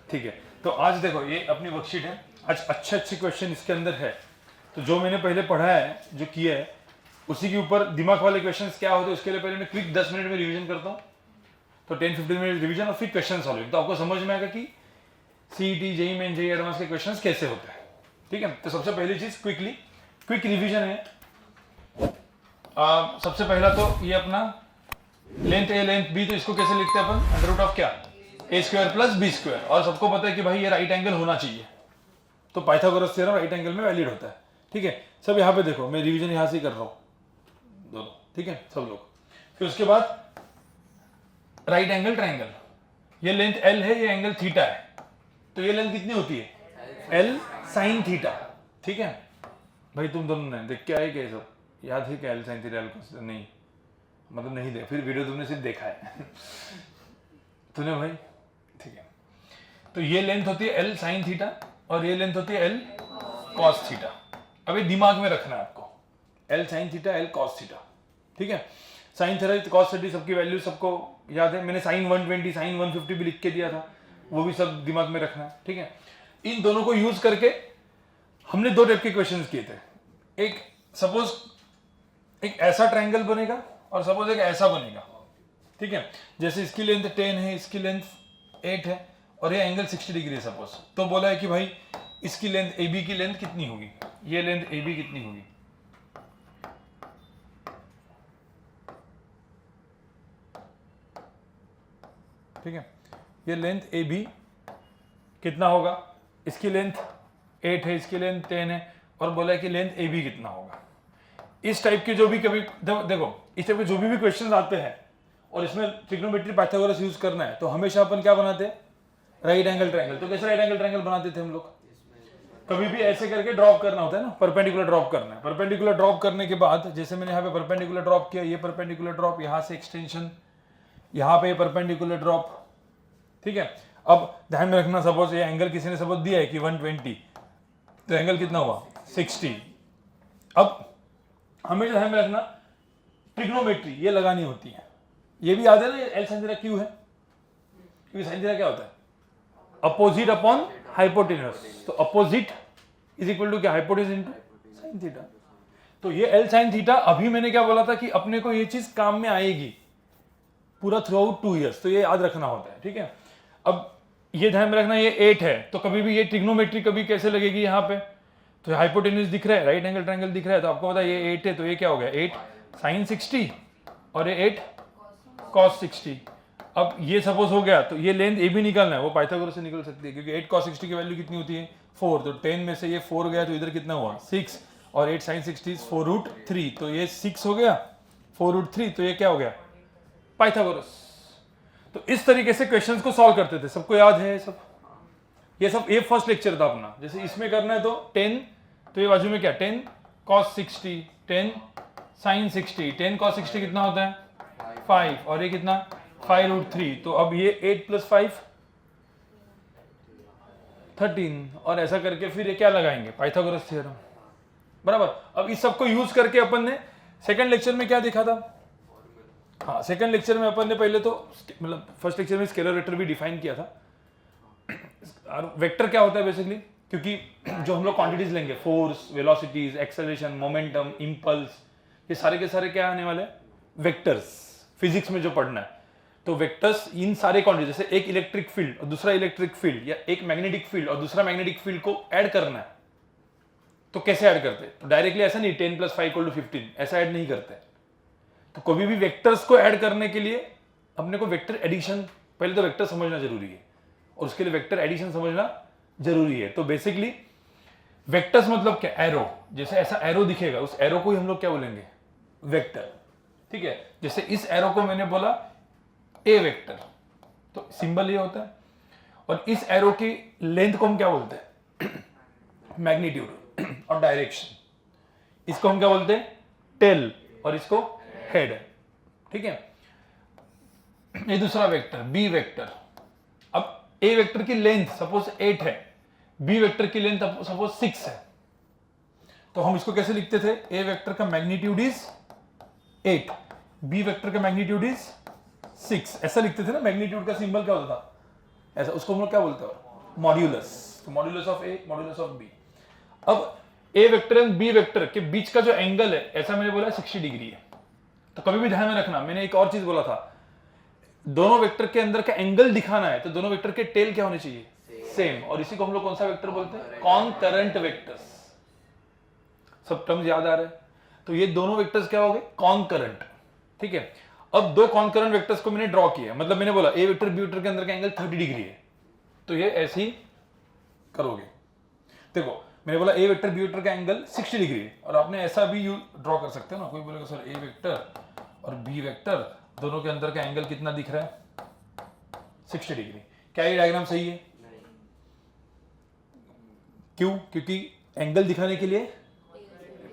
ठीक है, तो आज देखो ये अपनी वर्कशीट है, आज अच्छे अच्छे क्वेश्चन इसके अंदर है। तो जो मैंने पहले पढ़ा है, जो किया है, उसी के ऊपर दिमाग वाले क्वेश्चंस क्या होते हैं उसके लिए पहले मैं क्विक 10 मिनट में रिवीजन करता हूँ। तो 10-15 मिनट रिवीजन और फिर क्वेश्चन सॉल्विंग, तो आपको समझ में आएगा कि CET, JEE main, JEE advance के क्वेश्चंस कैसे होते हैं। ठीक है, तो सबसे पहली चीज क्विक रिवीजन है। सबसे पहला तो ये अपना लेंथ ए लेंथ बी, तो इसको कैसे लिखते हैं अपन, अंडर रूट ऑफ क्या, A square plus B square. और सबको पता है कि भाई ये राइट एंगल होना चाहिए, तो पाइथागोरस थ्योरम राइट एंगल में वैलिड होता है। ठीक है, सब यहाँ पे देखो, मैं रिवीजन यहाँ से कर रहा हूँ दोनों, ठीक है सब लोग। फिर उसके बाद राइट एंगल ट्राइंगल, ये लेंथ एल है, ये एंगल थीटा है, तो ये लेंथ कितनी होती है, एल साइन थीटा। ठीक है भाई, तुम दोनों ने देख क्या है, क्या सब याद है क्या, L sine theta L cos, नहीं मतलब नहीं दे, फिर वीडियो तुमने सिर्फ देखा है तूने भाई, ठीक है। तो ये लेंथ होती है एल साइन थीटा और ये लेंथ होती है एल कॉस थीटा। अब ये दिमाग में रखना है आपको, L sine theta L cos theta. ठीक है, साइन थीटा कॉस थीटा सबकी वैल्यू सबको याद है, मैंने साइन 120 साइन 150 भी लिख के दिया था, वो भी सब दिमाग में रखना है। ठीक है, इन दोनों को यूज करके हमने दो टाइप के क्वेश्चंस किए थे। एक सपोज एक ऐसा ट्रायंगल बनेगा और सपोज एक ऐसा बनेगा। ठीक है, जैसे इसकी लेंथ 10 है, इसकी लेंथ 8 है और ये एंगल 60 डिग्री है सपोज। तो बोला है कि भाई इसकी लेंथ ए बी की लेंथ कितनी होगी, ये लेंथ ए बी कितनी होगी। ठीक है, ये लेंथ ए बी कितना होगा, इसकी लेंथ 8 है, इसकी लेंथ 10 है, और बोला है कि लेंथ ए बी कितना होगा। इस टाइप के जो भी कभी देखो, इस टाइप के जो भी क्वेश्चन आते हैं और इसमें ट्रिग्नोमेट्री पाइथागोरस यूज करना है, तो हमेशा अपन क्या बनाते हैं, राइट एंगल ट्रायंगल। तो कैसे राइट एंगल ट्रायंगल बनाते थे हम लोग, कभी भी ऐसे करके ड्रॉप करना होता है ना, परपेंडिकुलर ड्रॉप करना है। परपेंडिकुलर ड्रॉप करने के बाद जैसे मैंने यहाँ पे परपेंडिकुलर ड्रॉप किया, ये परपेंडिकुलर ड्रॉप, यहाँ से एक्सटेंशन, यहाँ पे परपेंडिकुलर ड्रॉप। ठीक है, अब ध्यान में रखना, सपोज ये एंगल किसी ने सपोज दिया है कि 120, तो एंगल कितना हुआ 60। अब हमेशा ध्यान में रखना ट्रिग्नोमेट्री ये लगानी होती है, ये भी याद है ना, एल साइन थीटा क्यू है, क्योंकि साइन थीटा क्या होता है, अपोजिट अपॉन हाइपोटेन्यूस। तो अपोजिट इज इक्वल टू क्या, हाइपोटेन्यूस इनटू साइन थीटा। तो ये एल साइन थीटा, अभी मैंने क्या बोला था कि अपने को ये चीज काम में आएगी पूरा थ्रू आउट 2 ईयर्स, तो ये याद रखना होता है। ठीक है, अब ये ध्यान में रखना, ये 8 है, तो कभी भी ये ट्रिग्नोमेट्री कभी कैसे लगेगी यहाँ पे, तो हाइपोटेन्यूस दिख रहा है, राइट एंगल ट्रायंगल दिख रहा है, तो आपको पता है ये 8 है, तो ये क्या हो गया 8 साइन 60 और ये 8 कॉस 60। अब ये सपोज हो गया, तो ये लेंथ ए भी निकलना है, वो पाइथागोरस से निकल सकती है, क्योंकि 8 cos 60 की वैल्यू कितनी होती है 4, तो 10 में से ये 4 गया, तो इधर कितना हुआ 6, और 8 sin 60 is 4√3, तो ये 6 हो गया 4√3, तो ये क्या हो गया पाइथागोरस। तो इस तरीके से क्वेश्चंस को सॉल्व करते थे, सबको याद है सब, ये सब ये फर्स्ट लेक्चर था अपना। जैसे इसमें करना है तो 10, तो ये बाजू में क्या 10 cos 60, 10 sin 60, 10 cos 60 कितना होता है 5, और ये कितना 5√3, तो अब ये 8 + 5 13, और ऐसा करके फिर ये क्या लगाएंगे पाइथागोरस थ्योरम, बराबर। अब इस सबको यूज करके अपन ने सेकंड लेक्चर में क्या देखा था, हाँ सेकंड लेक्चर में अपन ने पहले तो मतलब फर्स्ट लेक्चर में स्केलर वेक्टर भी डिफाइन किया था। और वेक्टर क्या होता है बेसिकली, क्योंकि जो हम लोग क्वांटिटीज लेंगे, force, velocities, acceleration, momentum, impulse, ये सारे के सारे क्या आने वाले वेक्टर्स, फिजिक्स में जो पढ़ना है। तो वेक्टर्स इन सारे क्वांटिटी, जैसे एक इलेक्ट्रिक फील्ड और दूसरा इलेक्ट्रिक फील्ड, या एक मैग्नेटिक फील्ड और दूसरा मैग्नेटिक फील्ड को ऐड करना है, तो कैसे ऐड करते हैं, तो डायरेक्टली ऐसा नहीं 10 + 5 = 15 ऐसा ऐड नहीं करते। तो कभी भी वेक्टर्स को ऐड करने के लिए अपने को वेक्टर एडिशन, पहले तो वेक्टर समझना जरूरी है और उसके लिए वेक्टर एडिशन समझना जरूरी है। तो बेसिकली वेक्टर्स मतलब क्या, एरो, जैसे ऐसा एरो दिखेगा उस एरो को ही हम लोग क्या बोलेंगे वेक्टर। ठीक है, जैसे इस एरो को मैंने बोला ए वेक्टर, तो सिंबल ये होता है, और इस एरो की लेंथ को हम क्या बोलते हैं मैग्नीट्यूड, और डायरेक्शन इसको हम क्या बोलते हैं टेल, और इसको हेड। ठीक है, ये दूसरा वेक्टर बी वेक्टर। अब ए वेक्टर की लेंथ सपोज 8 है, बी वेक्टर की लेंथ सपोज 6 है, तो हम इसको कैसे लिखते थे, ए वेक्टर का मैग्नीट्यूड इज 8, बी वेक्टर का मैग्नीट्यूड इज 6, ऐसा लिखते थे ना। मैग्नीट्यूड का सिंबल क्या होता था ऐसा, उसको हम लोग क्या बोलते हैं मॉड्यूलस, तो modulus of A modulus of B. अब A vector and B vector के बीच का जो एंगल है, ऐसा मैंने बोला 60 डिग्री है। तो कभी भी ध्यान में रखना, मैंने एक और चीज बोला था, दोनों वेक्टर के अंदर का एंगल दिखाना है तो दोनों वेक्टर के टेल क्या होने चाहिए, सेम। और इसी को हम लोग कौन सा वेक्टर बोलते हैं, कॉनकरेंट वेक्टर्स। सब टर्म्स याद आ रहे हैं? तो ये दोनों वेक्टर्स क्या हो गए, कॉनकरेंट। ठीक है, अब दो कॉनकरेंट वेक्टर्स को मैंने ड्रॉ किया, मतलब मैंने बोला ए वेक्टर बी वेक्टर के अंदर का एंगल 30 डिग्री है, तो ये ऐसे ही करोगे। देखो मैंने बोला ए वेक्टर बी वेक्टर का एंगल 60 डिग्री है, और आपने ऐसा भी ड्रॉ कर सकते हो ना। कोई बोलेगा सर ए वेक्टर और बी वेक्टर दोनों के अंदर का एंगल कितना दिख रहा है, 60 डिग्री। क्या ये डायग्राम सही है? क्यों? क्योंकि एंगल दिखाने के लिए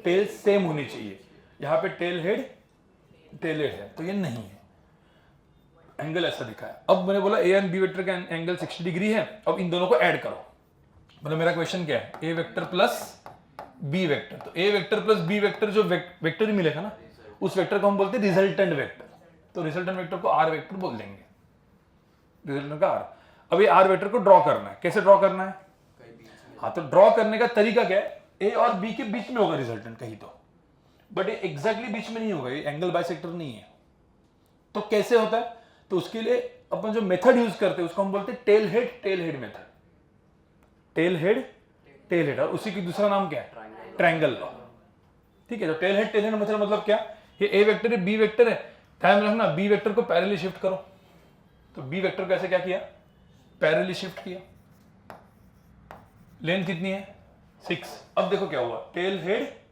टेल सेम होनी चाहिए। यहां पे टेल हेड है, तो ये नहीं है, एंगल ऐसा दिखा है। अब मैंने बोला ए एंड बी वेक्टर का एंगल 60 डिग्री है, अब इन दोनों को ऐड करो। मतलब मेरा क्वेश्चन क्या है, A vector plus B vector. तो ए वेक्टर प्लस बी वेक्टर जो वेक्टर मिलेगा ना, उस वेक्टर को हम बोलते हैं रिजल्टेंट वेक्टर। तो रिजल्टेंट वेक्टर को आर वेक्टर बोल देंगे, रिजल्टेंट का आर। अब ये आर वेक्टर को ड्रॉ करना है, कैसे ड्रॉ करना है? हाँ, तो ड्रॉ करने का तरीका क्या है, ए और बी के बीच में होगा रिजल्टेंट कहीं तो, बट ये एग्जैक्टली बीच में नहीं होगा, ये एंगल बाइसेक्टर नहीं है। तो कैसे होता है? तो उसके लिए अपन जो मेथड यूज करते हैं उसको हम बोलते हैं tail head method. Tail head, और उसी की दूसरा नाम क्या है, ट्रायंगल लॉ। ठीक है, तो टेल हेड मतलब क्या, ये ए वेक्टर है बी वेक्टर है, ध्यान रखना बी वेक्टर को पैरेलली शिफ्ट करो। तो बी वेक्टर को ऐसे क्या किया, पैरेलली शिफ्ट किया। लेंथ कितनी है, 6। अब देखो क्या हुआ, टेल हेड।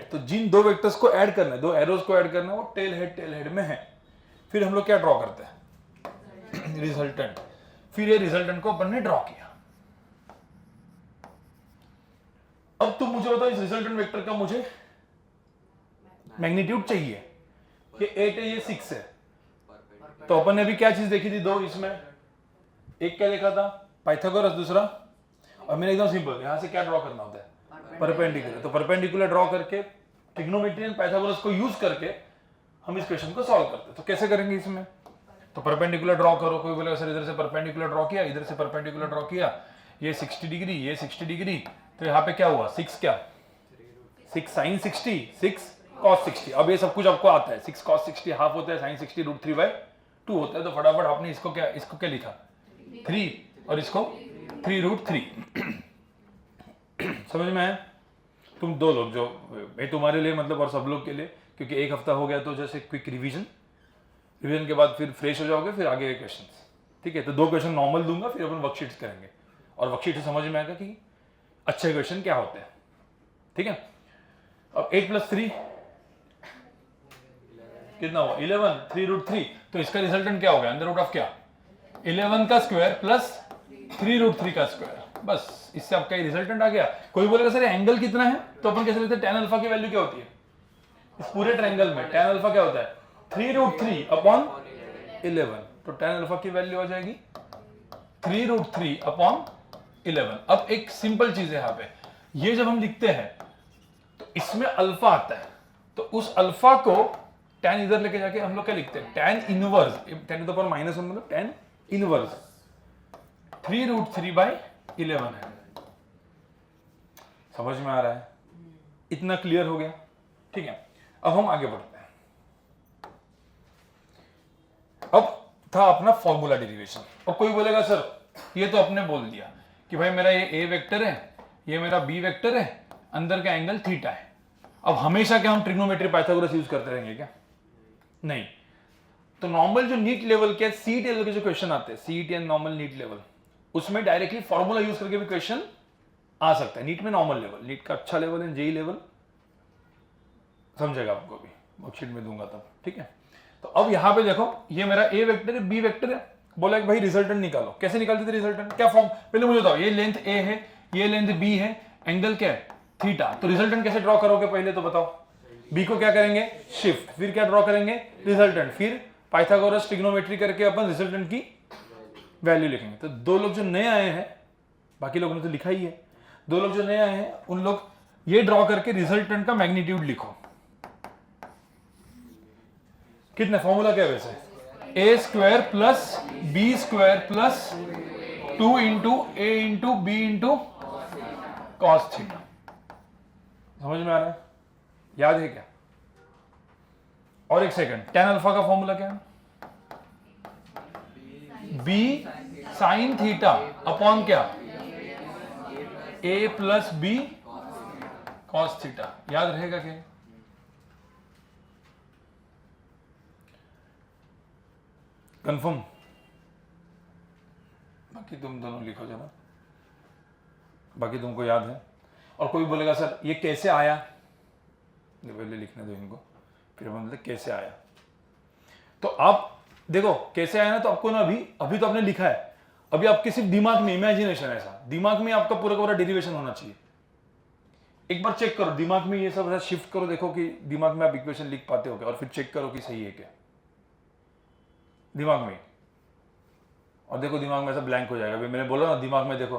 तो जिन दो वेक्टर्स को ऐड करना है, दो एरोज को ऐड करना है, वो टेल हेड में है। फिर हम लोग क्या ड्रॉ करते हैं, रिजल्टेंट। फिर ये रिजल्टेंट को अपन ने ड्रॉ किया। अब तुम मुझे बताओ, इस रिजल्टेंट वेक्टर का मुझे मैग्नीट्यूड चाहिए। ये 8 है, ये 6 है। तो अपन ने अभी क्या चीज देखी थी, दो इसमें, एक क्या देखा था, पाइथागोरस, दूसरा, और मैंने एकदम सिंपल यहां से क्या ड्रॉ करना होता है, परपेंडिकुलर। तो परपेंडिकुलर ड्रॉ करके ट्रिग्नोमेट्री एंड पाइथागोरस को यूज करके हम इस क्वेश्चन को सॉल्व करते हैं। तो कैसे करेंगे इसमें, तो परपेंडिकुलर ड्रॉ करो। कोई बोलेगा सर इधर से परपेंडिकुलर ड्रॉ किया, इधर से परपेंडिकुलर ड्रॉ किया, ये 60 डिग्री, ये 60 डिग्री, तो यहाँ पे क्या हुआ, 6 क्या, 6 sin 60, 6 cos 60। अब ये सब कुछ आपको आता है, 6 cos 60 हाफ होता है, sin 60 √3/2 होता है। तो फटाफट आपने इसको क्या लिखा, 3, और इसको 3√3। समझ में आया? तुम दो लोग, जो मैं तुम्हारे लिए मतलब और सब लोग के लिए, क्योंकि एक हफ्ता हो गया तो जैसे क्विक रिवीजन के बाद फिर फ्रेश हो जाओगे, फिर आगे क्वेश्चंस। ठीक है, तो 2 क्वेश्चन नॉर्मल दूंगा, फिर अपन वर्कशीट्स करेंगे, और वर्कशीट से समझ में आएगा कि अच्छे क्वेश्चन क्या होते हैं। ठीक है, अब 8 + 3 कितना हुआ, 11, 3√3। तो इसका रिजल्टेंट क्या हो गया, अंडर रूट ऑफ क्या, 11 का स्क्वायर प्लस 3√3 का स्क्वायर। बस इससे आपका रिजल्टेंट आ गया। कोई बोलेगा सर एंगल कितना है, तो अपन कैसे लेते हैं, tan अल्फा की वैल्यू क्या होती है इस पूरे ट्रायंगल में, tan अल्फा क्या होता है, 3√3/11। तो tan अल्फा की वैल्यू हो जाएगी 3√3/11। अब एक सिंपल चीज है यहाँ पे, ये जब हम लिखते हैं तो इसमें अल्फा आता है, तो उस अल्फा को tan इधर लेके जाके हम लोग क्या लिखते हैं, tan इनवर्स, 10⁻⁻1 मतलब tan इनवर्स 3√3/11 है। समझ में आ रहा है? इतना क्लियर हो गया? ठीक है, अब हम आगे बढ़ते हैं। अब था अपना फॉर्मूला डेरिवेशन। और कोई बोलेगा सर ये तो आपने बोल दिया कि भाई मेरा ये ए वेक्टर है, ये मेरा बी वेक्टर है, अंदर का एंगल थीटा है। अब हमेशा क्या हम ट्रिग्नोमेट्री पाइथागोरस यूज करते रहेंगे क्या? नहीं। तो नॉर्मल जो नीट लेवल के, सीईटी लेवल के जो क्वेश्चन आते हैं, CET and normal NEET level, उसमें डायरेक्टली फॉर्मूला यूज करके भी क्वेश्चन आ सकता है। नीट में नॉर्मल लेवल, नीट का अच्छा लेवल है, जेई लेवल समझेगा आपको भी, वर्कशीट में दूंगा तब। ठीक है, तो अब यहां पे देखो, ये मेरा ए वेक्टर है, बी वेक्टर है, बोला कि भाई रिजल्टेंट निकालो। कैसे निकालते थे रिजल्टेंट, क्या फॉर्म, पहले मुझे बताओ, ये लेंथ ए है, ये लेंथ बी है, एंगल क्या है, थीटा। तो रिजल्टेंट कैसे ड्रॉ करोगे पहले तो बताओ। बी को क्या करेंगे, शिफ्ट, फिर क्या ड्रॉ करेंगे, रिजल्टेंट, फिर पाइथागोरस ट्रिग्नोमेट्री करके अपन रिजल्टेंट की वैल्यू लिखेंगे। तो दो लोग जो नए आए हैं, बाकी लोगों ने तो लिखा ही है, दो लोग जो नए आए हैं उन लोग ये ड्रॉ करके रिजल्टेंट का मैग्नीट्यूड लिखो। कितना फॉर्मूला क्या है वैसे, a² + b² + 2 into A into B into cos theta. समझ में आ रहा है? याद है क्या? और एक सेकंड, tan अल्फा का फॉर्मूला क्या है? बी साइन थीटा अपॉन क्या? A plus B cos theta. याद रहेगा क्या? कंफर्म? बाकी तुम दोनों लिखो जरा, बाकी तुमको याद है। और कोई बोलेगा सर ये कैसे आया, पहले लिखने दो इनको, फिर हम बोलते कैसे आया। तो आप देखो कैसे आया ना, तो आपको ना अभी तो आपने लिखा है, अभी आपके सिर्फ दिमाग में इमेजिनेशन, ऐसा दिमाग में आपका पूरा का पूरा डेरिवेशन होना चाहिए। एक बार चेक करो दिमाग में, ये सब शिफ्ट करो, देखो कि दिमाग में आप इक्वेशन लिख पाते हो क्या, और फिर चेक करो कि सही है क्या दिमाग में। और देखो दिमाग में ऐसा ब्लैंक हो जाएगा, मैंने बोला ना दिमाग में देखो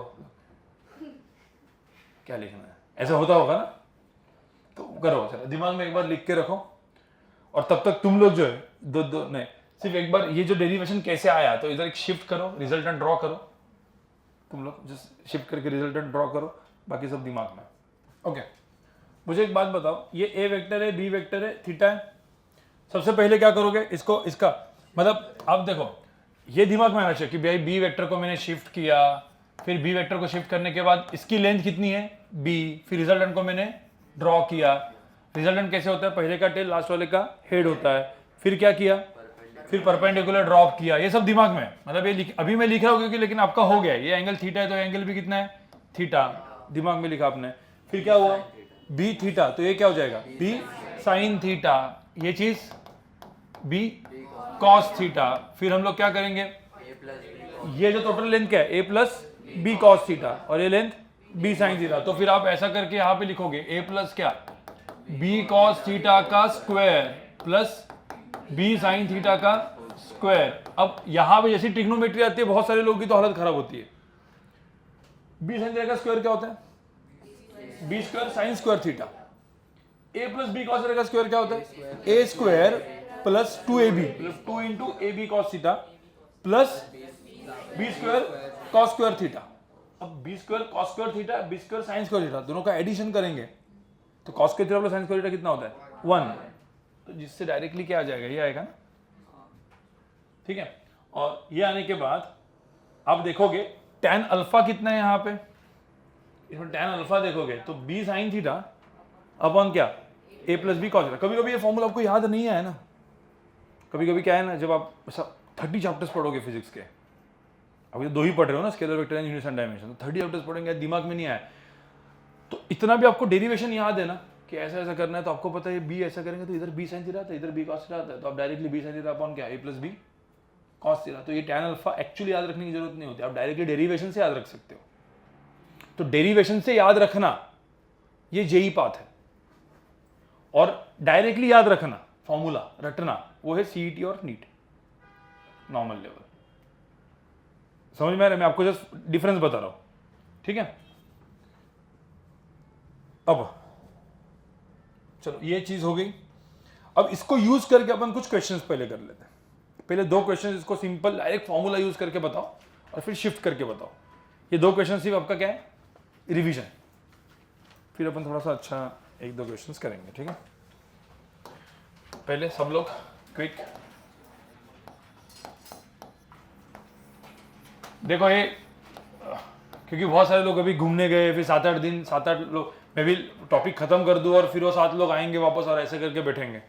क्या लिखना है, ऐसा होता होगा ना। तो करो चलो, दिमाग में एक बार लिख के रखो, और तब तक तुम लोग जो है दो नहीं, सिर्फ एक बार ये जो डेरिवेशन कैसे आया, तो इधर एक शिफ्ट करो, रिजल्टेंट ड्रॉ करो, तुम लोग जस्ट शिफ्ट करके रिजल्टेंट ड्रॉ करो, बाकी सब दिमाग में। ओके, मुझे एक बात बताओ, ये ए वेक्टर है, बी वेक्टर है, थीटा है, सबसे पहले क्या करोगे इसको, इसका मतलब आप देखो ये दिमाग में आना चाहिए कि भाई बी वेक्टर को मैंने शिफ्ट किया, फिर बी वेक्टर को शिफ्ट करने के बाद इसकी लेंथ कितनी है बी, फिर रिजल्टेंट को मैंने ड्रॉ किया। रिजल्टेंट कैसे होता है, पहले का टेल लास्ट वाले का हेड होता है, फिर क्या किया, फिर परपेंडिकुलर ड्रॉप किया। ये सब दिमाग में, मतलब ये अभी मैं लिख रहा हूँ क्योंकि, लेकिन आपका हो गया, ये एंगल थीटा है तो एंगल भी कितना है थीटा, दिमाग में लिखा आपने। फिर क्या हुआ बी थीटा, तो ये क्या हो जाएगा बी साइन थीटा, ये चीज बी कॉस थीटा। फिर हम लोग क्या करेंगे, ये जो टोटल लेंथ क्या है ए प्लस बी कॉस थीटा, और ये लेंथ बी साइन थीटा। तो फिर आप ऐसा करके यहाँ पे लिखोगे ए प्लस क्या बी कॉस थीटा का square plus B sine theta का स्क्वायर। अब यहां पे जैसी ट्रिग्नोमेट्री आती है बहुत सारे लोगों की तो हालत खराब होती है। बी साइन थीटा का स्क्वायर क्या होता है, B square sine square theta. A plus B cos theta का स्क्वायर क्या होता है, A square plus 2ab plus 2 into A B cos theta plus B square cos square theta. अब B square cos square theta, B square sine square theta, दोनों का addition करेंगे तो cos square theta plus sine square theta कितना होता है 1, तो जिससे डायरेक्टली क्या आ जाएगा, ये आएगा ना, ठीक है। और ये आने के बाद आप देखोगे tan अल्फा कितना है यहाँ पे, इसमें tan अल्फा देखोगे तो b साइन थीटा अपॉन क्या a plus B cos theta. कभी कभी ये फॉर्मूला आपको याद नहीं आया ना, कभी कभी क्या है ना, जब आप 30 चैप्टर्स पढ़ोगे फिजिक्स के, अभी तो 2 ही पढ़ रहे हो ना, scalar vector and units and dimension, तो 30 चैप्टर्स पढ़ेंगे, दिमाग में नहीं आया तो इतना भी आपको डेरिवेशन याद है ना कि ऐसा ऐसा करना है, तो आपको पता है बी ऐसा करेंगे तो इधर बी साइन थीटा आता है, इधर बी कॉस थीटा आता है, तो आप directly B sine theta upon क्या A plus B cos theta. तो ये tan अल्फा एक्चुअली याद रखने की जरूरत नहीं होती, आप डायरेक्टली डेरिवेशन से याद रख सकते हो। तो डेरिवेशन से याद रखना ये जेई पाथ है, और डायरेक्टली याद रखना फॉर्मूला रटना वो है सीईटी और नीट नॉर्मल लेवल। समझ में आ रहा है, मैं आपको जस्ट डिफरेंस बता रहा हूं, ठीक है। अब चलो ये चीज हो गई, अब इसको यूज करके अपन कुछ क्वेश्चंस पहले कर लेते हैं। पहले 2 क्वेश्चंस इसको सिंपल डायरेक्ट फॉर्मूला यूज करके बताओ और फिर शिफ्ट करके बताओ। ये 2 क्वेश्चन सिर्फ आपका क्या है रिवीजन, फिर अपन थोड़ा सा अच्छा 1-2 क्वेश्चंस करेंगे, ठीक है। पहले सब लोग क्विक देखो, ये क्योंकि बहुत सारे लोग अभी घूमने गए, फिर 7-8 दिन 7-8 लोग, मैं भी टॉपिक खत्म कर दूं और फिर वो 7 लोग आएंगे वापस और ऐसे करके बैठेंगे,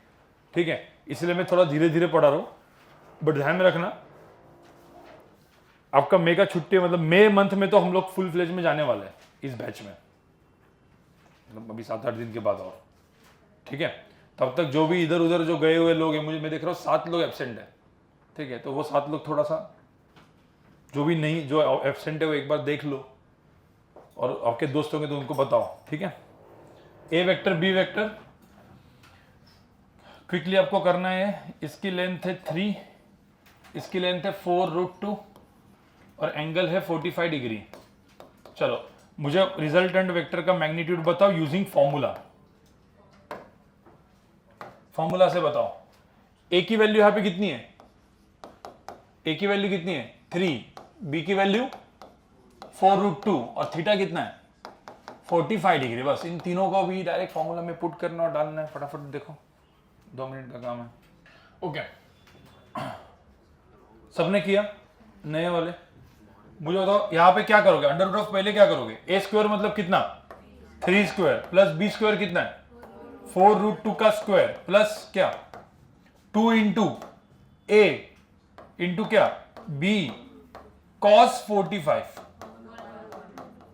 ठीक है। इसलिए मैं थोड़ा धीरे धीरे पढ़ा रहा हूं, बट ध्यान में रखना आपका मई का छुट्टी है, मतलब मई मंथ में तो हम लोग फुल फ्लेज में जाने वाले हैं इस बैच में, मतलब अभी 7-8 दिन के बाद और, ठीक है। तब तक जो भी इधर उधर जो गए हुए लोग हैं, मुझे मैं देख रहा हूँ 7 लोग एब्सेंट है, ठीक है। तो वो 7 लोग थोड़ा सा जो भी नहीं जो एब्सेंट है वो एक बार देख लो, और आपके दोस्त होंगे तो उनको बताओ, ठीक है। A vector B vector quickly आपको करना है, इसकी लेंथ है 3, इसकी लेंथ है 4√2 और एंगल है 45 डिग्री। चलो मुझे रिजल्टेंट वेक्टर का मैग्नीट्यूड बताओ यूजिंग फॉर्मूला, फॉर्मूला से बताओ। ए की वैल्यू यहां पे कितनी है, ए की वैल्यू कितनी है 3, बी की वैल्यू 4√2 और थीटा कितना है 45 डिग्री। बस इन तीनों को भी डायरेक्ट फॉर्मूला में पुट करना और डालना है। फटाफट देखो 2 मिनट का काम है। ओके सबने किया नए वाले। मुझे बताओ यहाँ पे क्या करोगे, अंडर रूट ऑफ पहले क्या करोगे, ए स्क्वायर मतलब कितना 3 स्क्वायर प्लस बी स्क्वायर कितना है 4√2 का स्क्वायर प्लस क्या 2 इंटू ए इंटू क्या बी cos 45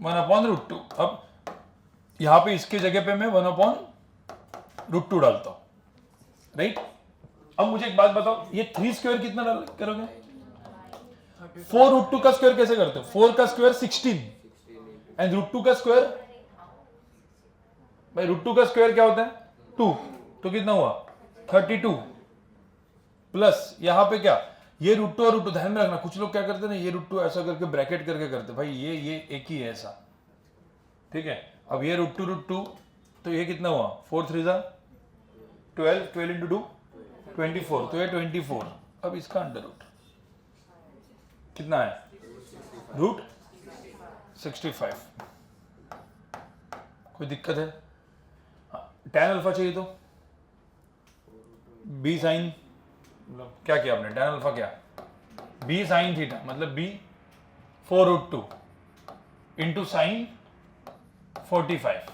1/√2। अब यहां पे इसके जगह पे मैं 1/√2 डालता हूं, राइट। अब मुझे एक बात बताओ, ये 3 स्क्वायर कितना डाल करोगे 4√2 का स्क्वायर कैसे करते हो, 4 का स्क्वायर 16 एंड √2 का स्क्वायर, भाई √2 का स्क्वायर क्या होता है 2, तो कितना हुआ 32 प्लस यहां पे क्या ये √2 और √2 ध्यान में रखना। कुछ लोग क्या करते हैं ना, ये √2 ऐसा करके ब्रैकेट करके करते, भाई ये एक ही है ऐसा, ठीक है। अब ये √2 तो ये कितना हुआ 4 3 12, 12 इंटू 2 24, तो ये 24। अब इसका अंडर रूट कितना है √65। कोई दिक्कत है? tan अल्फा चाहिए तो b साइन, मतलब क्या किया आपने, tan अल्फा क्या b साइन थीटा मतलब b 4√2 into sine 45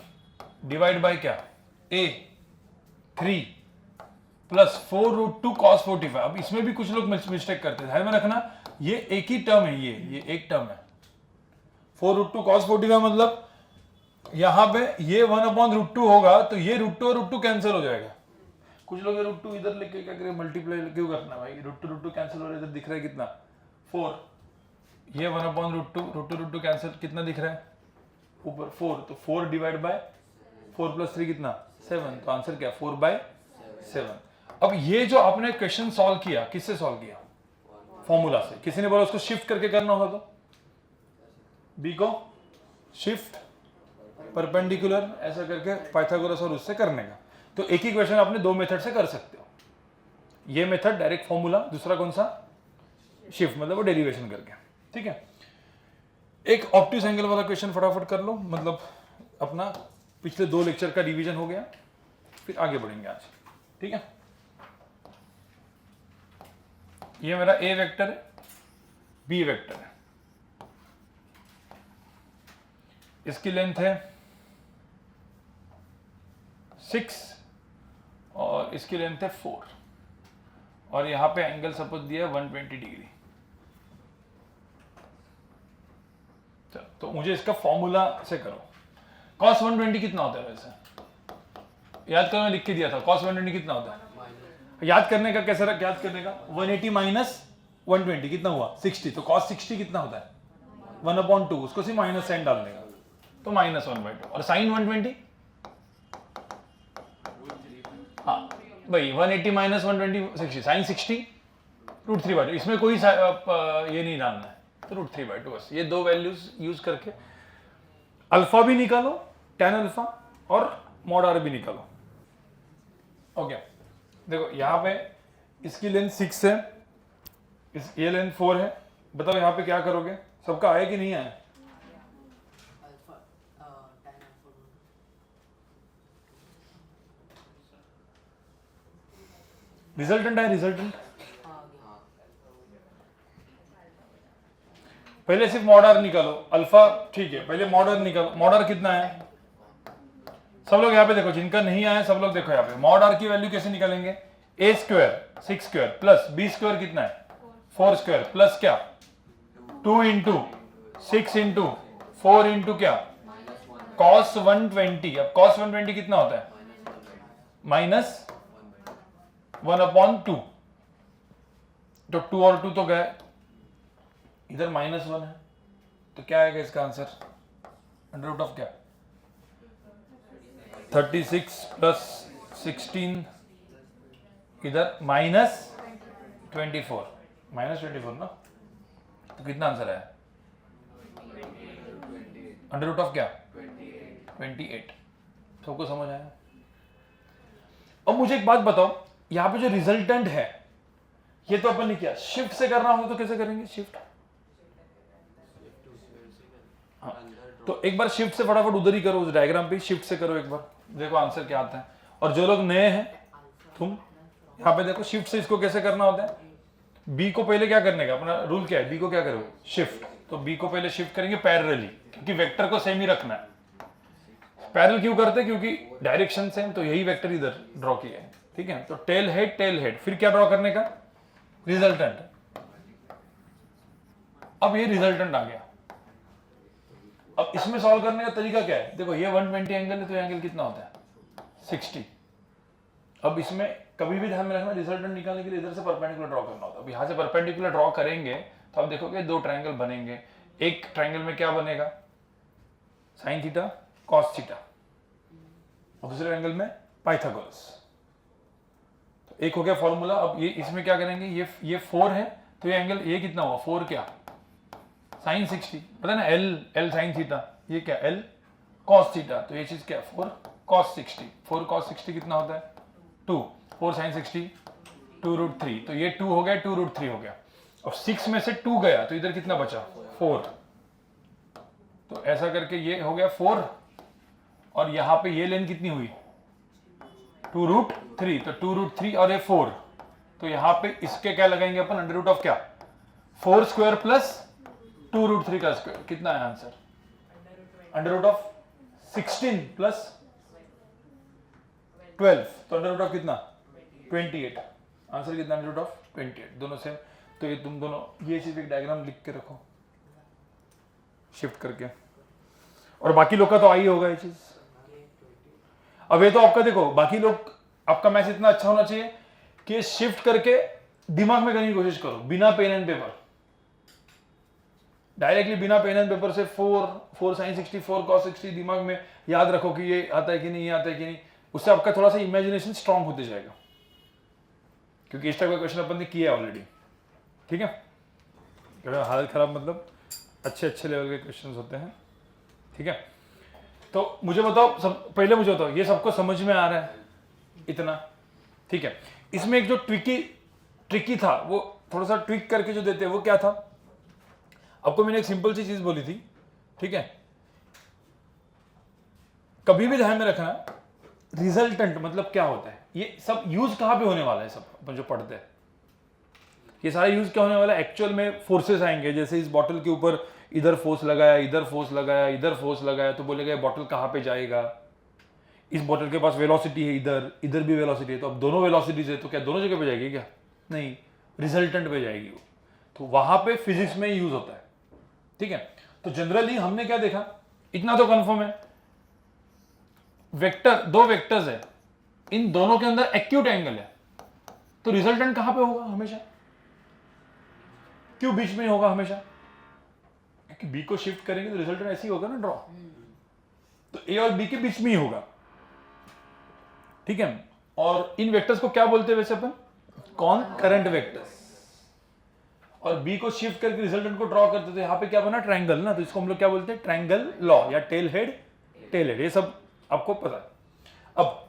divide by क्या a 3 प्लस 4√2 cos 45। अब इसमें भी कुछ लोग मिस्टेक करते हैं, ध्यान में रखना ये एक ही टर्म है, ये एक टर्म है 4√2 cos 45 मतलब यहां पे ये 1/√2 होगा तो ये √2 और √2 कैंसिल हो जाएगा। कुछ लोग √2 इधर लेके क्या करें मल्टीप्लाई क्यों करना भाई, √2 कैंसिल हो रहा है, इधर दिख रहा है कितना 4, ये 1/√2 कैंसिल कितना दिख रहा है ऊपर 4, तो 4 डिवाइड बाय 4 प्लस 3 कितना 7, तो आंसर क्या 4/7। अब ये जो आपने क्वेश्चन सॉल्व किया किससे सॉल्व किया, फॉर्मूला से। किसी ने बोला उसको शिफ्ट करके करना होगा तो बी को शिफ्ट परपेंडिकुलर ऐसा करके पाइथागोरस और उससे करने का। तो एक ही क्वेश्चन आपने 2 मेथड से कर सकते हो, ये मेथड डायरेक्ट फॉर्मूला, दूसरा कौन सा शिफ्ट मतलब वो डेरिवेशन करके, ठीक है। एक ऑब्ट्यूज एंगल वाला क्वेश्चन फटाफट कर लो, मतलब अपना पिछले 2 लेक्चर का रिवीजन हो गया, फिर आगे बढ़ेंगे आज, ठीक है। ये मेरा ए वेक्टर है, बी वेक्टर है, इसकी लेंथ है 6 और इसकी लेंथ है 4 और यहां पे एंगल सपोज दिया 120 डिग्री। तो मुझे इसका फॉर्मूला से करो। cos 120 कितना होता है वैसे, याद करो मैं लिख के दिया था, cos 120 कितना होता है, याद करने का कैसे याद करने का, 180 माइनस 120 कितना हुआ 60, तो cos 60 कितना होता है 1/2, उसको सिर्फ माइनस साइन डालने का, तो -1/2। और sin 120 हाँ भाई 180 माइनस 120 60, sin 60 √3/2, इसमें कोई ये नहीं डालना है, तो √3/2 बस। ये 2 वैल्यूज यूज करके अल्फा भी निकालो, tan अल्फा और mod r भी निकालो। ओके देखो यहाँ पे इसकी लेंथ 6 है, ये लेंथ 4 है, बताओ यहाँ पे क्या करोगे, सबका आया कि नहीं आया, रिजल्टेंट है, रिजल्टेंट पहले सिर्फ मॉडर निकालो, अल्फा ठीक है, पहले मॉडर निकालो। मॉडर कितना है, सब लोग यहाँ पे देखो, जिनका नहीं आया सब लोग देखो यहाँ पे, मॉडर की वैल्यू कैसे निकालेंगे, A square 6 square plus B square कितना है 4 स्क्वायर प्लस क्या 2 इंटू 6 इंटू 4 इंटू क्या cos 120। अब cos 120 कितना होता है -1/2, तो 2 और 2 तो गए, इधर -1 है, तो क्या आएगा इसका आंसर, अंडर रूट ऑफ क्या 36 प्लस 16 इधर -24 ना, तो कितना आंसर आया अंडर रूट ऑफ क्या 28। सबको समझ आया। अब मुझे एक बात बताओ, यहां पे जो रिजल्टेंट है ये तो अपन ने किया, शिफ्ट से करना हो तो कैसे करेंगे, शिफ्ट हाँ, तो एक बार शिफ्ट से फटाफट उधर ही करो, उस डायग्राम पे शिफ्ट से करो एक बार, देखो आंसर क्या आता है। और जो लोग नए हैं तुम यहाँ पे देखो शिफ्ट से इसको कैसे करना होता है। बी को पहले क्या करने का अपना रूल क्या है, बी को क्या करो शिफ्ट, तो बी को पहले शिफ्ट करेंगे पैरेलली, क्योंकि वेक्टर को सेम ही रखना है। पैरेलल क्यों करते हैं, क्योंकि डायरेक्शन सेम, तो यही वेक्टर इधर ड्रॉ किया है, ठीक है। तो टेल हेड, फिर क्या ड्रॉ करने का, रिजल्टेंट। अब ये रिजल्टेंट आ गया। अब इसमें सॉल्व करने का तरीका क्या है, देखो ये 120 एंगल है, तो एंगल कितना होता है 60। अब इसमें कभी भी ध्यान में रखना, रिजल्टेंट निकालने के लिए इधर से परपेंडिकुलर ड्रॉ करना होता है। अब यहाँ से परपेंडिकुलर ड्रॉ करेंगे तो आप देखोगे दो ट्रायंगल बनेंगे। एक ट्रायंगल में क्या बनेगा, साइन थीटा कॉस थीटा, और दूसरे एंगल में पाइथागोरस। तो एक हो गया फॉर्मूला। अब ये इसमें क्या करेंगे, ये 4 है, तो ये एंगल ये कितना हुआ 4 क्या साइन 60, पता है ना, एल साइन थीटा, ये क्या एल कॉस थीटा, तो ये चीज क्या 4 कॉस 60। 4 कॉस 60 कितना होता है 2, 4 साइन 60 2√3, तो ये 2 हो गया, 2√3 हो गया। अब 6 में से 2 गया तो इधर कितना बचा 4, तो ऐसा करके ये हो गया 4, और यहां पे ये लेंथ कितनी हुई 2√3, तो 2√3 और ये 4, तो यहां पे इसके क्या लगाएंगे अपन, अंडर रूट ऑफ क्या 4 स्क्वायर प्लस 2√3 का स्क्वायर, कितना है आंसर अंडर रूट ऑफ 16 प्लस 12, तो अंडर रूट ऑफ कितना 28, आंसर कितना अंडर रूट ऑफ 28, दोनों सेम। तो ये तुम दोनों ये चीज एक डायग्राम लिख के रखो शिफ्ट करके, और बाकी लोग का तो आई होगा ये चीज। अब ये तो आपका देखो, बाकी लोग आपका मैथ इतना अच्छा होना चाहिए कि शिफ्ट करके दिमाग में करने की कोशिश करो, बिना पेन एंड पेपर, डायरेक्टली बिना पेन एंड पेपर से 4 साइन 60 4 कॉस 60 दिमाग में याद रखो कि ये आता है कि नहीं, ये आता है कि नहीं, उससे आपका थोड़ा सा इमेजिनेशन स्ट्रांग होते जाएगा, क्योंकि इस टाइप का क्वेश्चन अपन ने किया है ऑलरेडी, ठीक है। हालत खराब मतलब अच्छे लेवल के क्वेश्चंस होते हैं, ठीक है। तो मुझे बताओ पहले मुझे बताओ ये सबको समझ में आ रहा है इतना, ठीक है। इसमें एक जो ट्रिकी था, वो थोड़ा सा ट्विक करके जो देते हैं वो क्या था, आपको मैंने एक सिंपल सी चीज बोली थी, ठीक है। कभी भी ध्यान में रखना रिजल्टेंट मतलब क्या होता है, ये सब यूज कहां पे होने वाला है, सब अपन जो पढ़ते हैं ये सारा यूज क्या होने वाला है, एक्चुअल में फोर्सेस आएंगे। जैसे इस बॉटल के ऊपर इधर फोर्स लगाया, इधर फोर्स लगाया, इधर फोर्स लगाया, तो बोलेगा ये बॉटल कहां पे जाएगा, इस बॉटल के पास वेलोसिटी है, इधर भी वेलोसिटी है, तो अब दोनों वेलोसिटीज है, तो क्या दोनों जगह पे जाएगी क्या, नहीं, रिजल्टेंट पे जाएगी वो, तो वहां पे फिजिक्स में यूज होता है, ठीक है। तो जनरली हमने क्या देखा, इतना तो कंफर्म है, वेक्टर, दो वेक्टर्स है, इन दोनों के अंदर एक्यूट एंगल है, तो रिजल्टेंट कहां पे होगा हमेशा, क्यों बीच में होगा हमेशा, क्योंकि बी को शिफ्ट करेंगे तो रिजल्टेंट ऐसे ही होगा ना ड्रॉ, तो ए और बी के बीच में ही होगा, ठीक है। और इन वेक्टर्स को क्या बोलते हैं वैसे अपन, कॉनकरेंट वेक्टर्स, और बी को शिफ्ट करके रिजल्टेंट को ड्रॉ करते थे, यहां पे क्या बना ट्रायंगल ना, तो इसको हम लोग क्या बोलते हैं ट्रायंगल लॉ या टेल हेड, ये सब आपको पता है। अब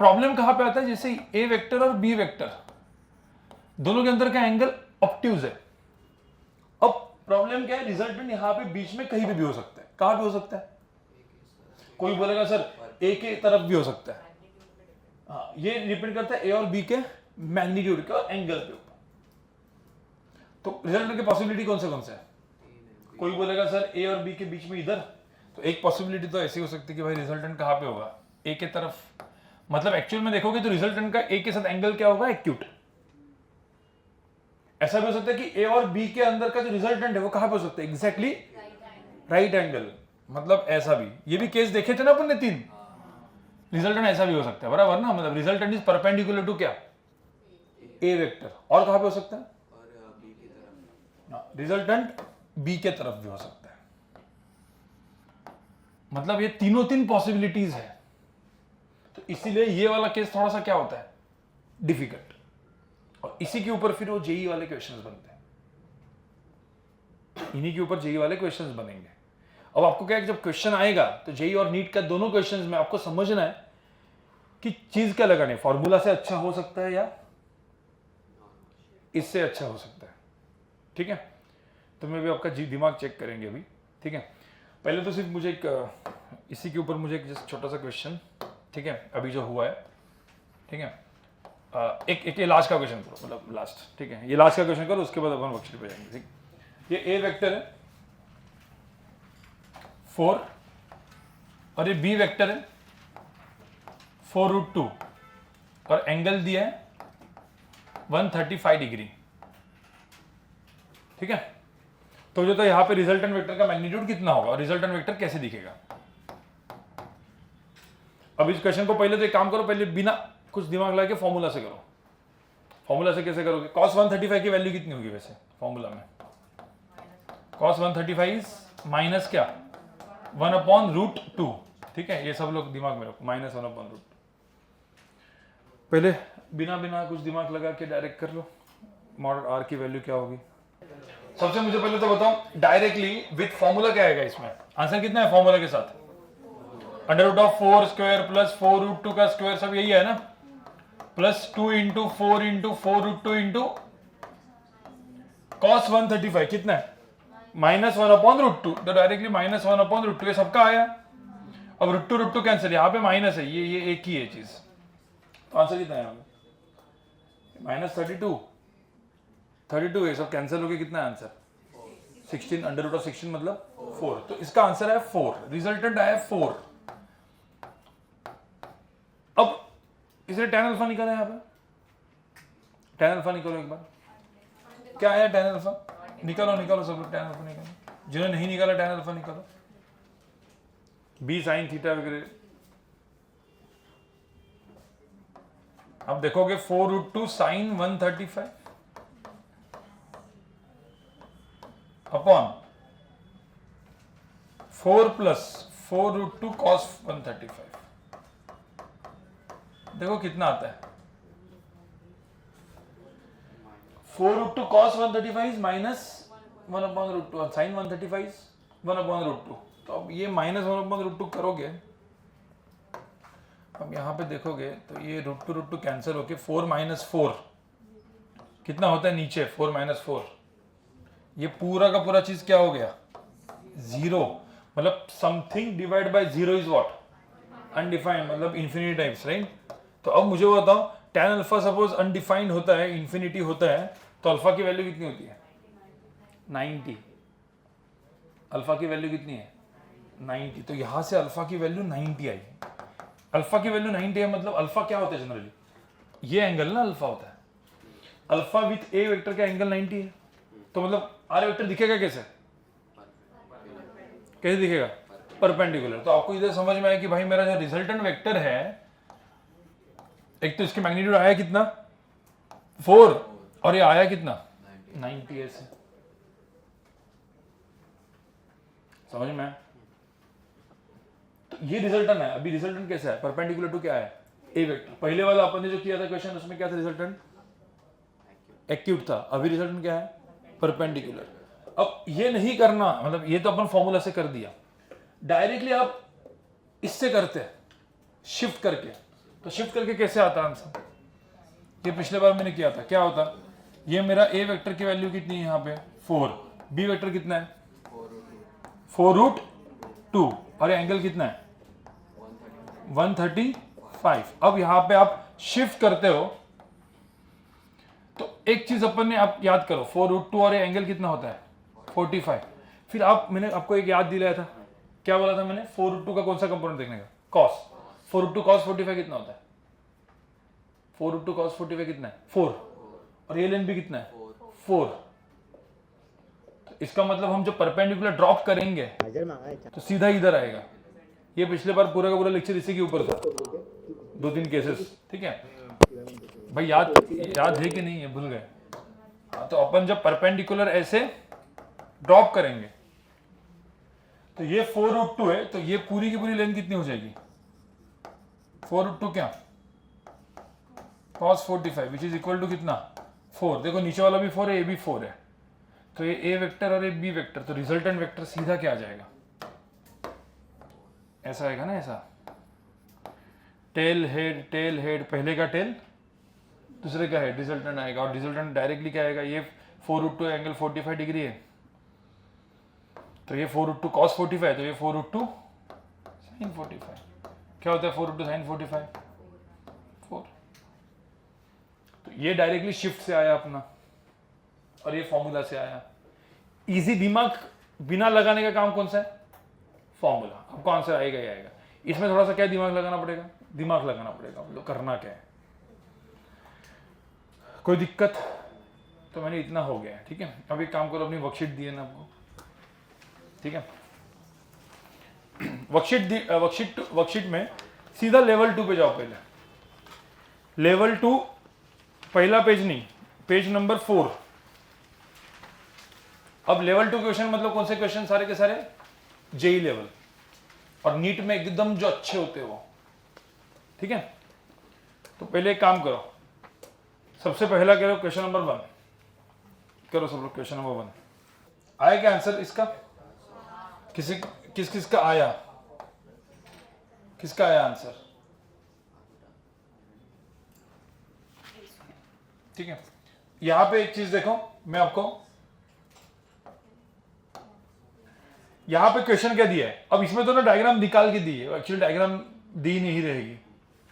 प्रॉब्लम कहां पे आता है, जैसे ए वेक्टर और बी वेक्टर दोनों के अंदर का एंगल ऑब्ट्यूज है। अब प्रॉब्लम क्या है, रिजल्टेंट यहां पे बीच में कहीं भी हो सकता है, कहां भी हो सकता है, कोई बोलेगा सर ए के तरफ भी हो सकता है, हाँ, ये डिपेंड करता है ए और बी के मैग्नीट्यूड के और एंगल के ऊपर। तो रिजल्टेंट की पॉसिबिलिटी कौन से है, कोई बोलेगा सर ए और बी के बीच में इधर, तो एक पॉसिबिलिटी तो ऐसी हो सकती है कि भाई रिजल्टेंट कहां पे होगा, ए के तरफ, मतलब एक्चुअल में देखोगे तो रिजल्टेंट का ए के साथ एंगल क्या होगा, एक्यूट। ऐसा भी हो सकता है कि ए और बी के अंदर का जो रिजल्टेंट है वो कहां पे हो सकता है, एग्जैक्टली राइट एंगल, मतलब ऐसा भी, ये भी केस देखे थे ना अपन ने 3, रिजल्टेंट ऐसा भी हो सकता है, बराबर ना, मतलब रिजल्टेंट इज परपेंडिकुलर टू क्या ए वेक्टर, और कहां पे हो सकता है, रिजल्टेंट बी के तरफ भी हो सकता है, मतलब ये तीन पॉसिबिलिटीज है। तो इसीलिए ये वाला केस थोड़ा सा क्या होता है डिफिकल्ट, और इसी के ऊपर फिर वो जेई वाले क्वेश्चंस बनते हैं, इन्हीं के ऊपर जेई वाले क्वेश्चंस बनेंगे। अब आपको क्या है, जब क्वेश्चन आएगा तो जेई और नीट का दोनों क्वेश्चंस में आपको समझना है कि चीज क्या लगानी, फॉर्मूला से अच्छा हो सकता है या इससे अच्छा हो सकता है, ठीक है। तो मैं भी आपका दिमाग चेक करेंगे अभी, ठीक है। पहले तो सिर्फ मुझे एक इसी के ऊपर मुझे एक जस्ट छोटा सा क्वेश्चन, ठीक है, अभी जो हुआ है, ठीक है। एक ये लास्ट का क्वेश्चन करो, मतलब लास्ट, ठीक है, ये लास्ट का क्वेश्चन करो, उसके बाद अपन वर्कशीट पे जाएंगे, ठीक। ये ए वेक्टर है 4 और ये बी वेक्टर है 4√2 और एंगल दिया है 135 डिग्री, ठीक है। तो जो तो यहां पे रिजल्टेंट वेक्टर का मैग्नीट्यूड कितना होगा और रिजल्टेंट वेक्टर कैसे दिखेगा। अब इस क्वेश्चन को पहले तो एक काम करो, पहले बिना कुछ दिमाग लगा के फॉर्मूला से करो। फॉर्मूला से कैसे करोगे? cos 135 की वैल्यू कितनी होगी वैसे फॉर्मूला में? cos 135 माइनस क्या 1/√2, ठीक है। ये सब लोग दिमाग में रखो, -1/√2। पहले बिना कुछ दिमाग लगा के डायरेक्ट कर लो, मॉड r की वैल्यू क्या होगी। सबसे मुझे पहले तो बताओ डायरेक्टली विथ फॉर्मूला क्या आएगा इसमें, आंसर कितना है फॉर्मूला के साथ? √4 स्क्वायर प्लस 4√2 का स्क्वायर, सब यही है ना, प्लस 2 × 4 × 4√2 इंटू cos 135 कितना है -1/√2, तो डायरेक्टली -1/√2 ये सबका आया। अब √2 कैंसिल, यहाँ पे माइनस है, ये एक ही है चीज, तो आंसर कितना है -32 ये सब कैंसिल हो गया, कितना है आंसर 16, √16 मतलब 4, तो इसका आंसर है 4, रिजल्टेंट आया 4। अब इसने tan अल्फा निकाला है, यहाँ पे tan अल्फा निकालो एक बार, क्या आया tan अल्फा, निकालो सब लोग tan अल्फा निकालो, जिन्होंने नहीं निकाला tan अल्फा निकालो, b sin थीटा वगैरह। अब देखोगे 4√2 sin 135 अपॉन 4 + 4√2 cos 135, देखो कितना आता है 4√2 cos 135 -1/√2 और sin 135 1/√2, तो अब ये -1/√2 करोगे, अब यहां पे देखोगे तो ये √2 कैंसिल होके 4 - 4 कितना होता है नीचे, 4 - 4, ये पूरा का पूरा चीज क्या हो गया 0, मतलब something divide by 0 is what undefined, मतलब इंफिनिटी टाइप्स, राइट। तो अब मुझे बताओ tan अल्फा सपोज अनडिफाइंड होता है, इंफिनिटी होता है, तो अल्फा की वैल्यू कितनी होती है 90, अल्फा की वैल्यू कितनी है 90, तो यहां से अल्फा की वैल्यू 90 आई। अल्फा की वैल्यू 90 है, मतलब अल्फा क्या होता है जनरली, ये एंगल ना अल्फा होता है, अल्फा विथ ए वेक्टर का एंगल 90 है, तो मतलब आर वेक्टर दिखेगा कैसे दिखेगा परपेंडिकुलर। तो आपको इधर समझ में आया कि भाई मेरा जो रिजल्टेंट वेक्टर है, एक तो इसके मैग्नीट्यूड आया कितना 4 और ये आया कितना 90 ऐसे, समझ में आया? तो ये रिजल्टेंट है। अभी रिजल्टेंट कैसा है, परपेंडिकुलर टू क्या है ए वेक्टर। पहले वाला अपन ने जो किया था क्वेश्चन, उसमें क्या था रिजल्टेंट एक्यूट था, अभी रिजल्टेंट क्या है परपेंडिकुलर। अब ये नहीं करना, मतलब ये तो अपन फॉर्मूला से कर दिया, डायरेक्टली आप इससे करते हैं शिफ्ट करके, तो शिफ्ट करके कैसे आता आंसर, ये पिछले बार मैंने किया था, क्या होता, ये मेरा ए वेक्टर की वैल्यू कितनी है यहाँ पे 4, बी वेक्टर कितना है 4√2 और एंगल कितना है 135। अब यहां पे आप शिफ्ट करते हो, तो एक चीज अपन ने आप याद करो, 4√2 और एंगल कितना होता है 45। फिर मैंने आपको एक याद दिलाया था, क्या बोला था मैंने, 4√2 का कौन सा कंपोनेंट देखने का, cos, 4√2 cos 45 कितना होता है 4√2 cos 45 कितना है 4, और ये लेंथ भी कितना है 4। तो इसका मतलब हम जो परपेंडिकुलर ड्रॉप करेंगे तो सीधा इधर आएगा। ये पिछले बार पूरा का पूरा लेक्चर इसी के ऊपर था, 2-3 केसेस, ठीक है भाई, याद है कि नहीं है, भूल गए। हाँ, तो अपन जब परपेंडिकुलर ऐसे ड्रॉप करेंगे, तो ये 4√2 है, तो ये पूरी की पूरी लेंथ कितनी हो जाएगी 4√2 क्या cos 45 which is equal to कितना 4। देखो नीचे वाला भी 4 है, ये भी 4 है, तो ये ए वेक्टर और ये बी वेक्टर, तो रिजल्टेंट वेक्टर सीधा क्या आ जाएगा, ऐसा आएगा ना, ऐसा टेल हेड, पहले का टेल दूसरे का हेड, रिजल्टेंट आएगा, और रिजल्टेंट डायरेक्टली क्या आएगा, ये 4√2 एंगल 45 डिग्री है, तो ये 4√2 cos 45, तो ये 4√2 sin 45। क्या होता है 4√2 sin 45? 4। तो ये डायरेक्टली शिफ्ट से आया अपना, और ये फॉर्मूला से आया। इजी दिमाग बिना लगाने का काम कौन सा है? फॉर्मूला। आपको आंसर आएगा ही आएगा। इसमें थोड़ा सा क्या दिमाग लगाना पड़ेगा? दिमाग लगाना पड़ेगा। मतलब करना क्या है, कोई दिक्कत? तो मैंने इतना हो गया है, ठीक है। अब एक काम करो, अपनी वर्कशीट दी है ना आपको, ठीक है। वर्कशीट में सीधा लेवल 2 पे जाओ। पहले लेवल 2, पहला पेज नहीं, पेज नंबर 4। अब लेवल 2 क्वेश्चन मतलब कौन से क्वेश्चन? सारे के सारे जेई लेवल और नीट में एकदम जो अच्छे होते हैं वो, ठीक है। तो पहले एक काम करो, सबसे पहला करो क्वेश्चन नंबर 1 करो सब लोग। क्वेश्चन नंबर 1 आया क्या आंसर इसका? किसका आया? किसका आया आंसर? ठीक है। यहां पे एक चीज देखो, मैं आपको यहां पे क्वेश्चन क्या दिया है। अब इसमें तो ना डायग्राम निकाल के दी है, एक्चुअली डायग्राम दी नहीं रहेगी,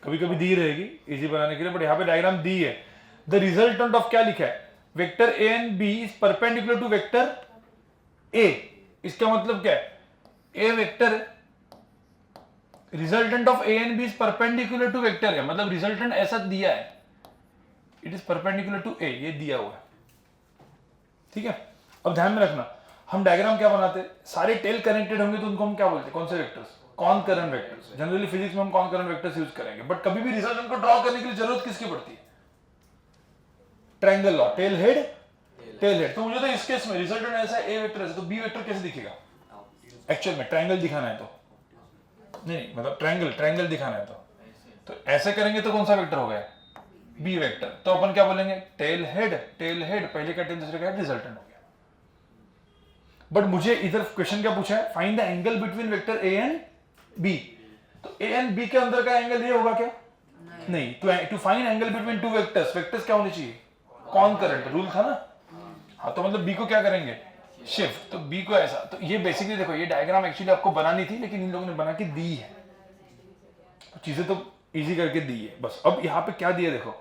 कभी कभी दी रहेगी इजी बनाने के लिए, बट यहां पे डायग्राम दी है। द रिजल्टेंट ऑफ क्या लिखा है? Vector A and B is perpendicular to vector A. इसका मतलब क्या है? A vector, resultant of A and B is perpendicular to vector A, मतलब रिजल्टेंट ऐसा दिया है, it is perpendicular to A, ये दिया हुआ है, ठीक है। अब ध्यान में रखना, हम डायग्राम क्या बनाते हैं? सारे टेल कनेक्टेड होंगे तो उनको हम क्या बोलते हैं? कौन से वेक्टर्स? कॉनकरेंट वेक्टर्स। जनरली फिजिक्स में हम कॉनकरेंट वेक्टर्स यूज करेंगे, बट कभी भी रिजल्टेंट को ड्रॉ करने के लिए जरूरत किसकी पड़ती है? Triangle law, tail head tail head. तो मुझे तो इस केस में रिजल्टेंट ऐसा है, ए वेक्टर ऐसा, तो बी वेक्टर कैसे दिखेगा? एक्चुअल में ट्रायंगल दिखाना है तो नहीं, मतलब ट्रायंगल दिखाना है तो ऐसे करेंगे तो कौन सा वेक्टर हो गया? B vector. तो अपन क्या बोलेंगे? टेल हेड पहले का टेल दूसरे का हेड, रिजल्टेंट हो गया। बट मुझे इधर क्वेश्चन क्या पूछा है? Find the angle between vector A and B. तो ए एंड बी के अंदर का एंगल ये होगा क्या? नहीं। To find angle between two vectors क्या होने चाहिए? कॉनकरेंट। रूल था ना। हाँ, तो मतलब बी को क्या करेंगे? शिफ्ट। तो बी को ऐसा। तो ये बेसिकली देखो, ये डायग्राम एक्चुअली आपको बनानी थी, लेकिन इन लोगों ने बना के दी है, चीजें तो इजी करके दी है बस। अब यहां पे क्या दिया देखो,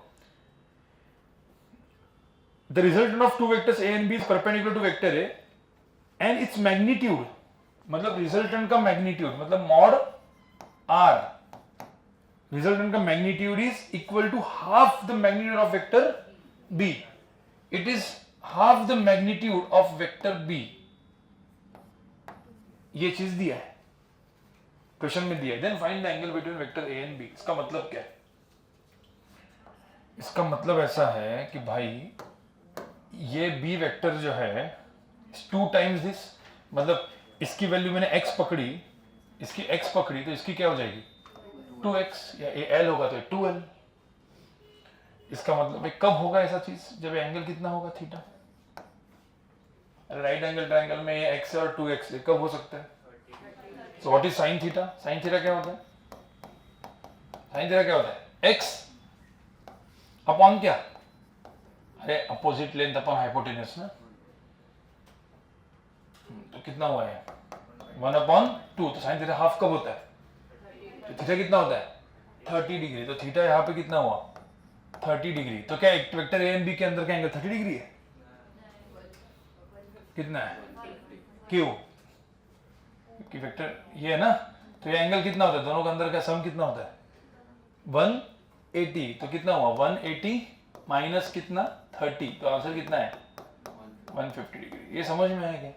the resultant of two vectors A and B is perpendicular to vector A and its magnitude, मतलब रिजल्टेंट का मैग्नीट्यूड मतलब मॉड आर, रिजल्टेंट का magnitude is equal to half the magnitude of vector B. It is half the magnitude of vector B. ये चीज दिया है, question में दिया है। Then find the angle between vector A and B. इसका मतलब क्या है? इसका मतलब ऐसा है कि भाई ये बी वेक्टर जो है 2 टाइम्स दिस, मतलब इसकी वैल्यू मैंने x पकड़ी, इसकी x पकड़ी, तो इसकी क्या हो जाएगी? 2x, या l होगा तो 2l। इसका मतलब कब होगा ऐसा चीज? जब एंगल कितना होगा? थीटा। राइट एंगल ट्रायंगल में ये x और 2x कब हो सकता है? So what is sine theta? Sine theta क्या होता है? साइन थीटा क्या होता है? x अपॉन क्या? अरे अपोजिट लेंथ अपॉन हाइपोटेन्यूज ना। तो कितना हुआ है? 1/2। तो साइन थीटा हाफ कब होता है? तो थीटा कितना होता है? 30 डिग्री। तो थीटा यहाँ पे कितना हुआ? 30 डिग्री। तो क्या एक वेक्टर ए एंड बी के अंदर का एंगल 30 डिग्री है? कितना है? क्यों? कि वेक्टर ये है ना, तो ये एंगल कितना होता है? दोनों के अंदर का सम कितना होता है? 180। तो कितना हुआ? 180 माइनस कितना? 30। तो आंसर कितना है? 150 डिग्री। ये समझ में आया क्या?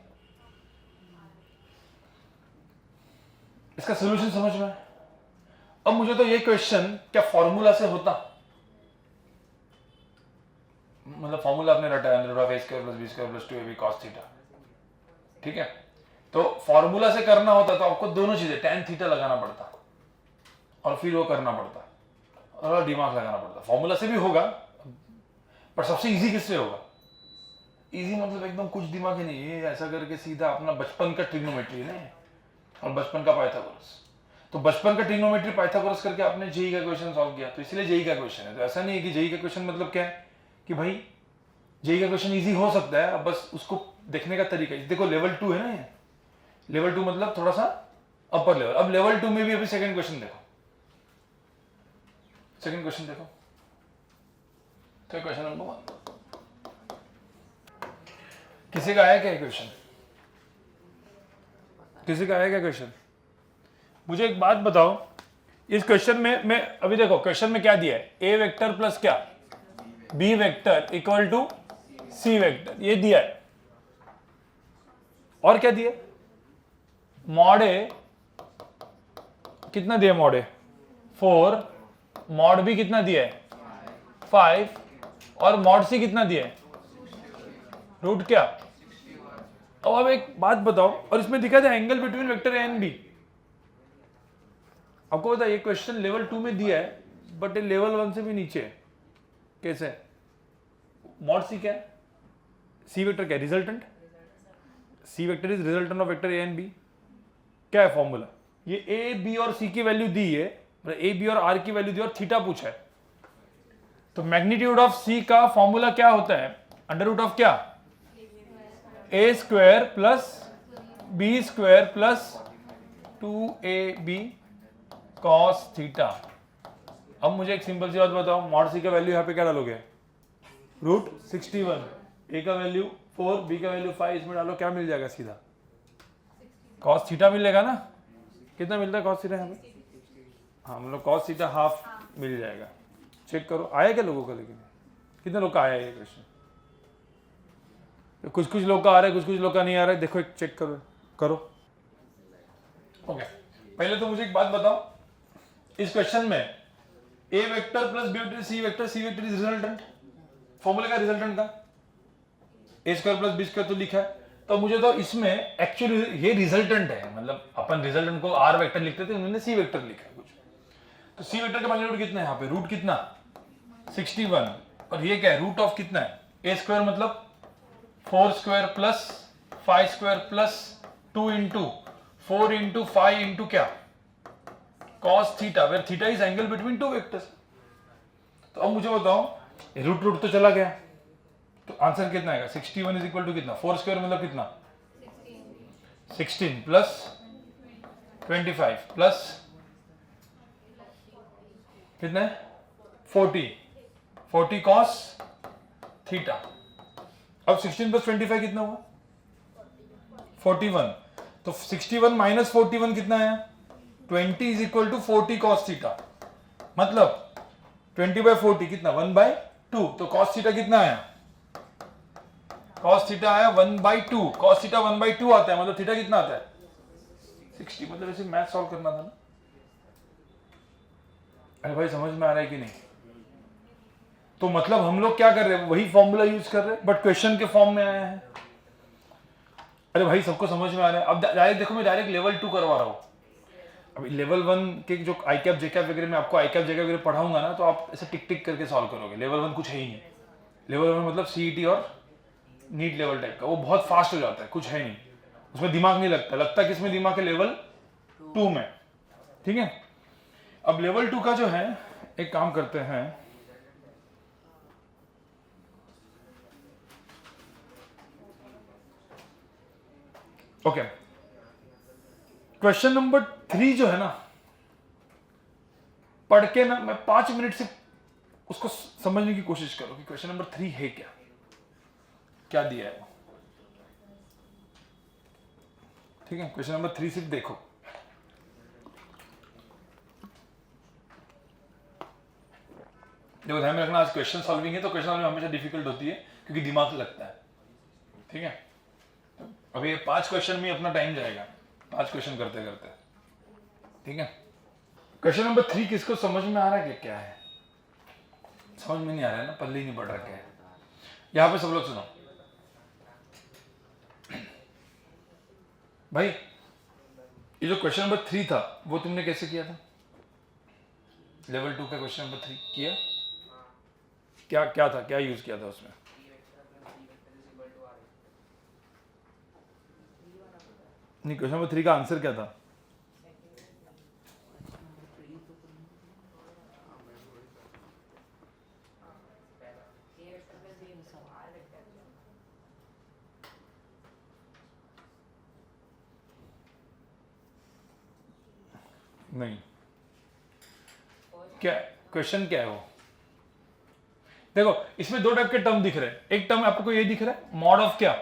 इसका सॉल्यूशन समझ में? अब मुझे तो ये क्वेश्चन क्या फॉर्मूला से होता, मतलब फॉर्मूला आपने रटा है, under root of a square plus b square plus 2ab cos theta, ठीक है। तो फॉर्मूला से करना होता तो आपको दोनों चीजें tan थीटा लगाना पड़ता और फिर वो करना पड़ता और दिमाग लगाना पड़ता। फॉर्मूला से भी होगा, पर सबसे इजी किससे होगा? इजी मतलब एकदम कुछ दिमाग ही नहीं, ये ऐसा करके सीधा अपना बचपन का ट्रिग्नोमेट्री है और बचपन का पाइथागोरस। तो बचपन का ट्रिग्नोमेट्री पाइथागोरस करके आपने जेई का क्वेश्चन सॉल्व किया, तो इसलिए जेई का क्वेश्चन है। तो ऐसा नहीं है कि जेई का क्वेश्चन मतलब क्या है कि भाई जेई का क्वेश्चन इजी हो सकता है, अब बस उसको देखने का तरीका। देखो लेवल 2 है ना, लेवल 2 मतलब थोड़ा सा अपर लेवल। अब लेवल 2 में भी अभी सेकंड क्वेश्चन देखो, सेकंड क्वेश्चन देखो, क्या क्वेश्चन नंबर 1, किसी का आया क्या क्वेश्चन, किसी का आया क्या क्वेश्चन? मुझे एक बात बताओ, इस क्वेश्चन में मैं अभी देखो क्वेश्चन में क्या दिया है, ए वेक्टर प्लस क्या, B vector equal to C vector, ये दिया है। और क्या दिया, मॉड ए कितना दिया, मॉड ए 4, मॉड बी कितना दिया है 5, और मॉड सी कितना दिया है रूट क्या। अब एक बात बताओ, और इसमें दिखा था angle between vector A and B. आपको पता है ये क्वेश्चन लेवल 2 में दिया है, बट ये लेवल 1 से भी नीचे है। कैसे? मॉड सी क्या है, सी वेक्टर क्या है, resultant, C vector is resultant of vector A and B. क्या है फॉर्मूला, ये ए बी और सी की वैल्यू दी है, ए बी और आर की वैल्यू दी और थीटा पूछा है, तो मैग्नीट्यूड ऑफ सी का फॉर्मूला क्या होता है, अंडर रूट ऑफ क्या, A square plus B square plus 2ab cos theta. अब मुझे एक सिंपल सी बात बताओ, मॉड सी का वैल्यू यहाँ पे क्या डालोगे, रूट 61, ए का वैल्यू 4, बी का वैल्यू 5, इसमें डालो, क्या मिल जाएगा सीधा, कॉस थीटा मिलेगा ना। कितना मिलता है कॉस थीटा यहाँ पे, हाँ मतलब कॉस थीटा हाफ मिल जाएगा। चेक करो आया क्या लोगों का, लेकिन कितने लोग का आया ये क्वेश्चन, तो कुछ कुछ लोग का आ रहा है, कुछ कुछ लोग का नहीं आ रहा है, देखो एक चेक करो करो। ओके पहले तो मुझे एक बात बताओ, इस क्वेश्चन में A vector plus B vector C vector is resultant, फॉर्मूले का रिजल्टेंट का A square plus B square तो लिखा है, तो मुझे तो इसमें एक्चुअली ये रिजल्टेंट है, मतलब अपन रिजल्टेंट को आर वेक्टर लिखते थे, उन्होंने सी वेक्टर लिखा है कुछ, तो सी वेक्टर का मैग्नीट्यूड कितना है यहाँ पे, रूट कितना 61, और ये क्या है रूट ऑफ कितना है, ए स्क्वायर मतलब 4 square plus 5 square plus 2 into 4 into 5 into क्या, cos theta, where theta is angle between two vectors. तो अब मुझे बताओ, रूट रूट तो चला गया, तो आंसर कितना आएगा, 61 इज इक्वल टू कितना, 4 स्क्वायर मतलब कितना 16 प्लस 25 प्लस कितना है 40 कॉस थीटा। अब 16 प्लस 25 कितना हुआ 41, तो 61 माइनस 41 कितना आया 20 is equal to 40 cos theta, मतलब 20/40 कितना 1/2, तो कॉस थीटा कितना आया, कॉस थीटा आया 1/2, कॉस थीटा 1/2 आता है, मतलब थीटा कितना आता है 60, मतलब ऐसे मैथ सॉल्व करना था ना। अरे भाई समझ में आ रहा है कि नहीं, तो मतलब हम लोग क्या कर रहे हैं, वही फॉर्मूला यूज कर रहे हैं, बट क्वेश्चन के फॉर्म में आया है। अरे भाई सबको समझ में आ रहा है। अब डायरेक्ट देखो, मैं डायरेक्ट लेवल 2 करवा रहा हूँ। अभी लेवल 1 के जो आई कैप जे कैप वगैरह में आपको आई कैप जे कैप वगैरह पढ़ाऊंगा ना, तो आप ऐसे टिक टिक करके सॉल्व करोगे। लेवल 1 कुछ है ही नहीं, लेवल 1 मतलब सीईटी और नीट लेवल टाइप का, वो बहुत फास्ट हो जाता है, कुछ है नहीं उसमें, दिमाग नहीं लगता, लगता किसमें दिमाग है, लेवल 2 में। ठीक है, अब लेवल 2 का जो है, एक काम करते हैं, ओके क्वेश्चन नंबर 3 जो है ना, पढ़ के ना मैं 5 मिनट से उसको समझने की कोशिश करो कि क्वेश्चन नंबर 3 है क्या, क्या दिया है वो। ठीक है, क्वेश्चन नंबर 3 सिर्फ देखो। देखो ध्यान में रखना, आज क्वेश्चन सॉल्विंग है, तो क्वेश्चन सॉल्विंग हमेशा डिफिकल्ट होती है क्योंकि दिमाग लगता है। ठीक है, अभी ये 5 क्वेश्चन में अपना टाइम जाएगा, 5 क्वेश्चन करते करते। ठीक है, क्वेश्चन नंबर 3 किसको समझ में आ रहा है कि क्या है, समझ में नहीं आ रहा है ना, पल्ले ही नहीं पड़ रखे हैं। यहां पे सब लोग सुनो भाई, ये जो क्वेश्चन नंबर 3 था वो तुमने कैसे किया था, लेवल 2 का क्वेश्चन नंबर 3 किया, क्या क्या था, क्या यूज किया था उसमें, नहीं क्वेश्चन नंबर 3 का आंसर क्या था, नहीं, क्या क्वेश्चन क्या है वो? देखो इसमें दो टाइप के टर्म दिख रहे हैं। एक टर्म आपको ये दिख रहा है मॉड ऑफ क्या,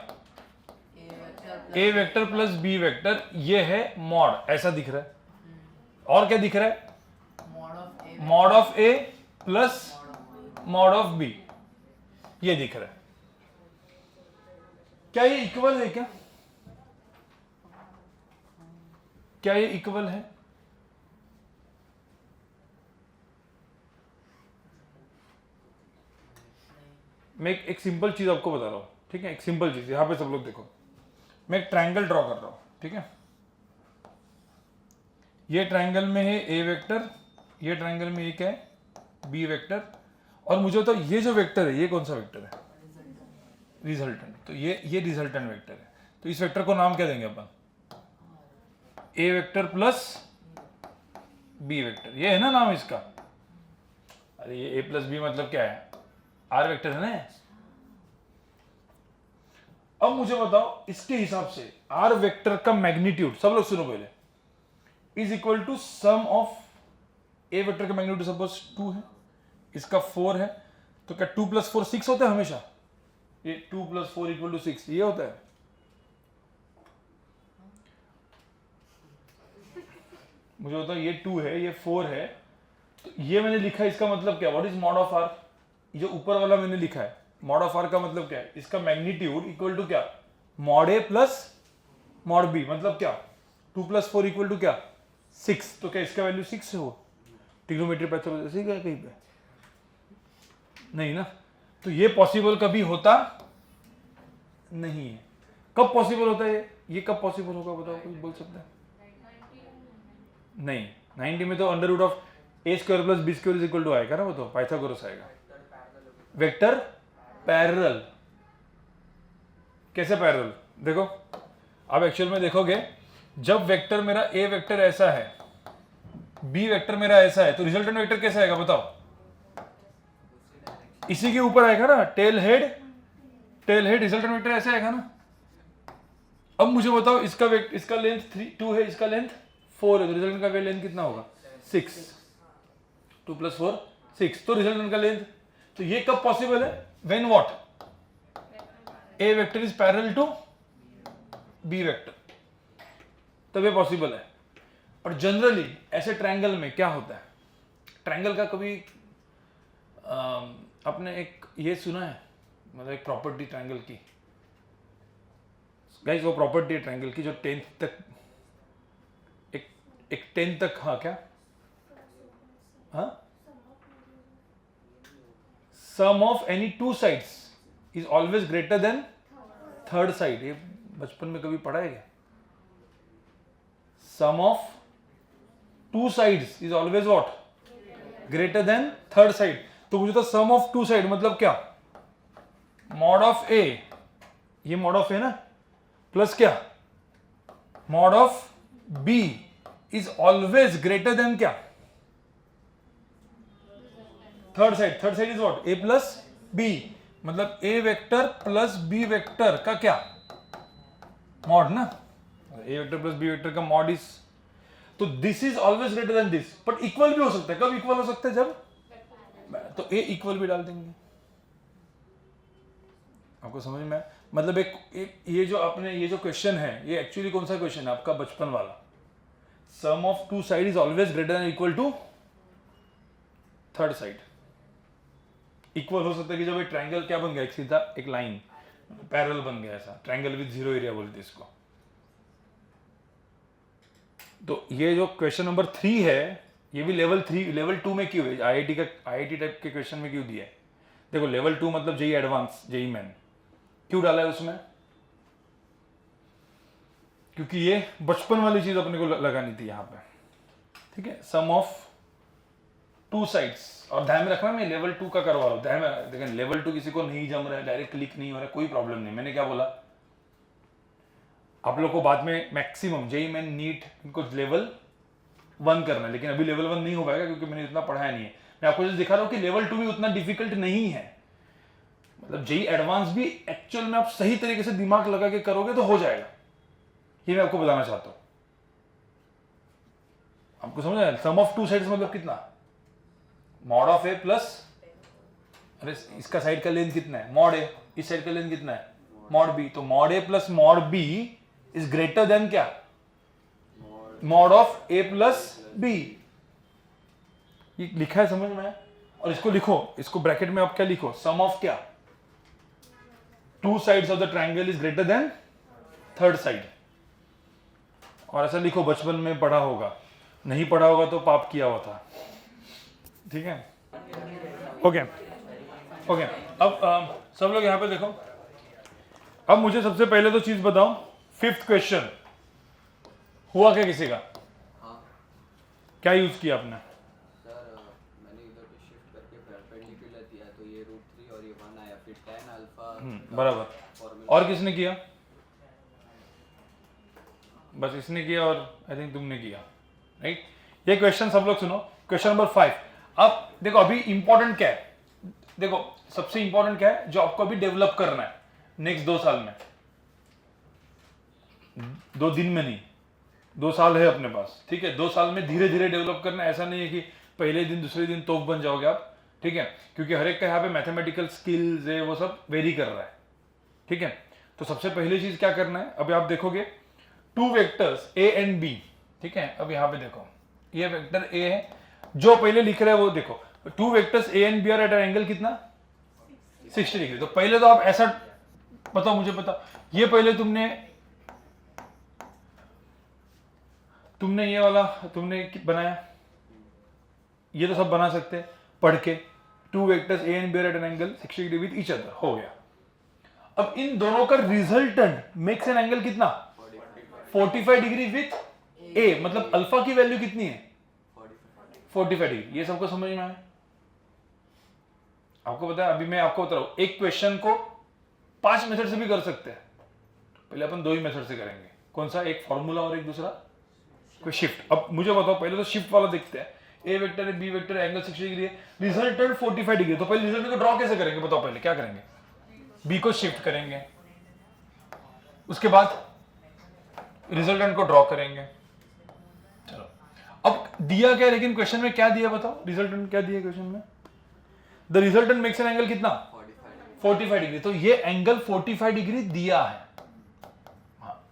ए वेक्टर प्लस बी वेक्टर, ये है मॉड, ऐसा दिख रहा है। और क्या दिख रहा है? Mod of A plus mod of B, ये दिख रहा है। क्या ये इक्वल है? क्या ये इक्वल है? मैं एक सिंपल चीज आपको बता रहा हूं, ठीक है? एक सिंपल चीज, यहां पे सब लोग देखो, मैं एक ट्रायंगल ड्रॉ कर रहा हूं, ठीक है? ये ट्रायंगल में है ए वेक्टर, ये ट्रायंगल में एक है बी वेक्टर, और मुझे बताओ ये जो वेक्टर है ये कौन सा वेक्टर है? रिजल्टेंट। तो ये रिजल्टेंट वेक्टर है। तो इस वेक्टर को नाम क्या देंगे अपन? ए वेक्टर प्लस बी वेक्टर, ये है ना नाम इसका। अरे ये ए प्लस बी मतलब क्या है? आर वेक्टर है ना। अब मुझे बताओ इसके हिसाब से आर वेक्टर का मैग्नीट्यूड, सब लोग सुनो पहले, is equal to sum of A vector का मैग्नीट्यूड सपोज 2 है, इसका 4 है, तो क्या 2 + 4 6 होता है हमेशा? ये 2 + 4 = 6, ये होता है। मुझे बताओ ये 2 है, ये 4 है, तो ये मैंने लिखा है, इसका मतलब क्या? What is mod of R? जो ऊपर वाला मैंने लिखा है मॉड ऑफ आर का मतलब क्या है? इसका मैग्नीट्यूड इक्वल टू क्या? Mod A plus mod B, मतलब क्या? 2 + 4 = क्या? 6। तो क्या इसका वैल्यू 6 है? वो ट्रिग्नोमेट्री पैथोलॉजी से क्या कहीं पे नहीं ना। तो ये पॉसिबल कभी होता नहीं है। कब पॉसिबल होता है ये कब पॉसिबल होगा बताओ, कोई बोल सकता है? नहीं, 90 में तो √a² + b² आएगा ना, वो तो पाइथागोरस आएगा। वेक्टर पैरेलल, कैसे पैरेलल? देखो अब एक्चुअल में देखोगे, जब वेक्टर मेरा ए वेक्टर ऐसा है, बी वेक्टर मेरा ऐसा है, तो रिजल्टेंट वेक्टर कैसे आएगा बताओ? इसी के ऊपर आएगा ना, टेल हेड रिजल्टेंट वेक्टर ऐसे आएगा ना। अब मुझे बताओ इसका लेंथ 2 है, इसका लेंथ 4 है, तो रिजल्टेंट का लेंथ कितना होगा? 6। 2 + 4 6, तो रिजल्टेंट का लेंथ। तो ये कब पॉसिबल है? When what? A vector is parallel to B vector, तब ये पॉसिबल है। और जनरली ऐसे ट्रायंगल में क्या होता है? ट्रायंगल का कभी आपने एक ये सुना है, मतलब एक प्रॉपर्टी ट्रायंगल की, गाइस वो प्रॉपर्टी है ट्रायंगल की जो 10th तक, एक 10th तक, हाँ क्या? हाँ, sum of any 2 sides is always greater than 3rd side. ये बचपन में कभी पढ़ा है क्या? Sum of 2 sides is always what? Greater than 3rd side. तो मुझे तो सम ऑफ 2 साइड मतलब क्या? मॉड ऑफ ए, ये मॉड ऑफ ए ना, प्लस क्या? Mod of B is always greater than क्या? 3rd side is what? A plus B, मतलब A vector plus B vector का क्या? मॉड ना। A vector plus B vector का मॉड इज, तो this is always greater than this, but equal भी हो सकता है। कब इक्वल हो सकता है? जब तो ए इक्वल भी डाल देंगे। आपको समझ में? मतलब एक ये जो आपने ये जो क्वेश्चन है, ये एक्चुअली कौन सा क्वेश्चन है आपका? बचपन वाला। Sum of 2 side is always greater than equal to 3rd side. Equal हो सकता है कि जब एक ट्रायंगल क्या बन गया, एक सीधा एक लाइन पैरेलल बन गया, ऐसा ट्रायंगल विद 0 एरिया बोलते हैं इसको। तो ये जो क्वेश्चन नंबर 3 है, ये भी लेवल 2 में क्यों है? आईआईटी टाइप के क्वेश्चन में क्यों दिया है? देखो लेवल 2 मतलब जेई एडवांस, जेई मेन, क्यों डाला है उसमें? क्योंकि ये बचपन वाली चीज अपने को लगानी थी यहाँ पे, ठीक है? सम ऑफ 2 साइड्स, और ध्यान में रखना मैं लेवल 2 का करवा रहा हूँ, ध्यान में देखें। लेवल 2 किसी को नहीं जम रहा है, डायरेक्ट क्लिक नहीं हो रहा है, कोई प्रॉब्लम नहीं। मैंने क्या बोला आप लोग को? बाद में मैक्सिमम जेई मेन नीट इनको लेवल 1 करना है, लेकिन अभी लेवल 1 नहीं हो पाएगा क्योंकि मैंने इतना पढ़ाया नहीं है। मैं आपको जैसे दिखा रहा हूँ कि लेवल 2 भी उतना डिफिकल्ट नहीं है। मतलब जेई एडवांस भी एक्चुअल में आप सही तरीके से दिमाग लगा के करोगे तो हो जाएगा, ये मैं आपको बताना चाहता हूं। आपको समझ आया? सम ऑफ टू साइड्स मतलब कितना, मॉड ऑफ ए प्लस, अरे इसका साइड का लेंथ कितना है मॉड ए, इस साइड का लेंथ कितना है मॉड बी, तो mod A plus mod B is greater than क्या, mod of A plus B. ये लिखा है, समझ में आया? और इसको लिखो, इसको ब्रैकेट में आप क्या लिखो, सम ऑफ क्या, two sides of the triangle is greater then third side. और ऐसा लिखो, बचपन में पढ़ा होगा, नहीं पढ़ा होगा तो पाप किया हुआ था। ठीक है, ओके ओके। अब सब लोग यहां पे देखो, अब मुझे सबसे पहले तो चीज बताओ, फिफ्थ क्वेश्चन हुआ क्या किसी का? हाँ क्या यूज किया आपने? सर, मैंने इधर पे शिफ्ट करके परपेंडिकुलर दिया तो ये √3 और ये 1 आया, फिर tan अल्फा बराबर। फॉर्मूला। और किसने किया? बस इसने किया और आई थिंक तुमने किया, राइट? ये क्वेश्चन सब लोग सुनो, क्वेश्चन नंबर 5। अब देखो अभी इंपॉर्टेंट क्या है, देखो सबसे इंपॉर्टेंट क्या है जो आपको अभी डेवलप करना है नेक्स्ट 2 साल में, 2 दिन में नहीं, 2 साल है अपने पास, ठीक है? 2 साल में धीरे धीरे डेवलप करना है, ऐसा नहीं है कि पहले दिन दूसरे दिन तोप बन जाओगे आप, ठीक है? क्योंकि हर एक का यहाँ पे मैथमेटिकल स्किल्स है, वो सब वेरी कर रहा है, ठीक है? तो सबसे पहली चीज क्या करना है, अभी आप देखोगे 2 वेक्टर्स ए एंड बी, ठीक है? अब यहाँ पे देखो, ये वेक्टर ए है, जो पहले लिख रहे हैं वो देखो, 2 vectors A and B are at an angle कितना, 60 डिग्री। तो पहले तो आप ऐसा बताओ, मुझे बताओ, ये पहले तुमने ये वाला तुमने बनाया, ये तो सब बना सकते हैं पढ़ के, 2 vectors A and B are at an angle 60 degree with each other, हो गया। अब इन दोनों का रिजल्टेंट मेक्स एन एंगल कितना, 45 डिग्री विथ ए, मतलब अल्फा की वैल्यू कितनी है, 45 डिग्री। ये सबको समझ में आया? आपको पता है, अभी मैं आपको बता रहा हूं, एक क्वेश्चन को 5 मेथड से भी कर सकते हैं। पहले अपन 2 ही मेथड से करेंगे, कौन सा, एक फॉर्मूला और एक दूसरा कोई शिफ्ट। अब मुझे बताओ, पहले तो शिफ्ट वाला देखते हैं, ए वेक्टर है, बी वेक्टर है, एंगल 60 डिग्री है, रिजल्टेंट 45 डिग्री। तो पहले रिजल्टेंट को ड्रॉ कैसे करेंगे बताओ, पहले क्या करेंगे, बी को शिफ्ट करेंगे, उसके बाद रिजल्टेंट को ड्रॉ करेंगे। चलो, अब दिया क्या, लेकिन क्वेश्चन में क्या दिया बताओ, रिजल्टेंट क्या दिया क्वेश्चन में, the resultant makes an angle कितना, 45 डिग्री। तो ये एंगल 45 डिग्री दिया है। हाँ,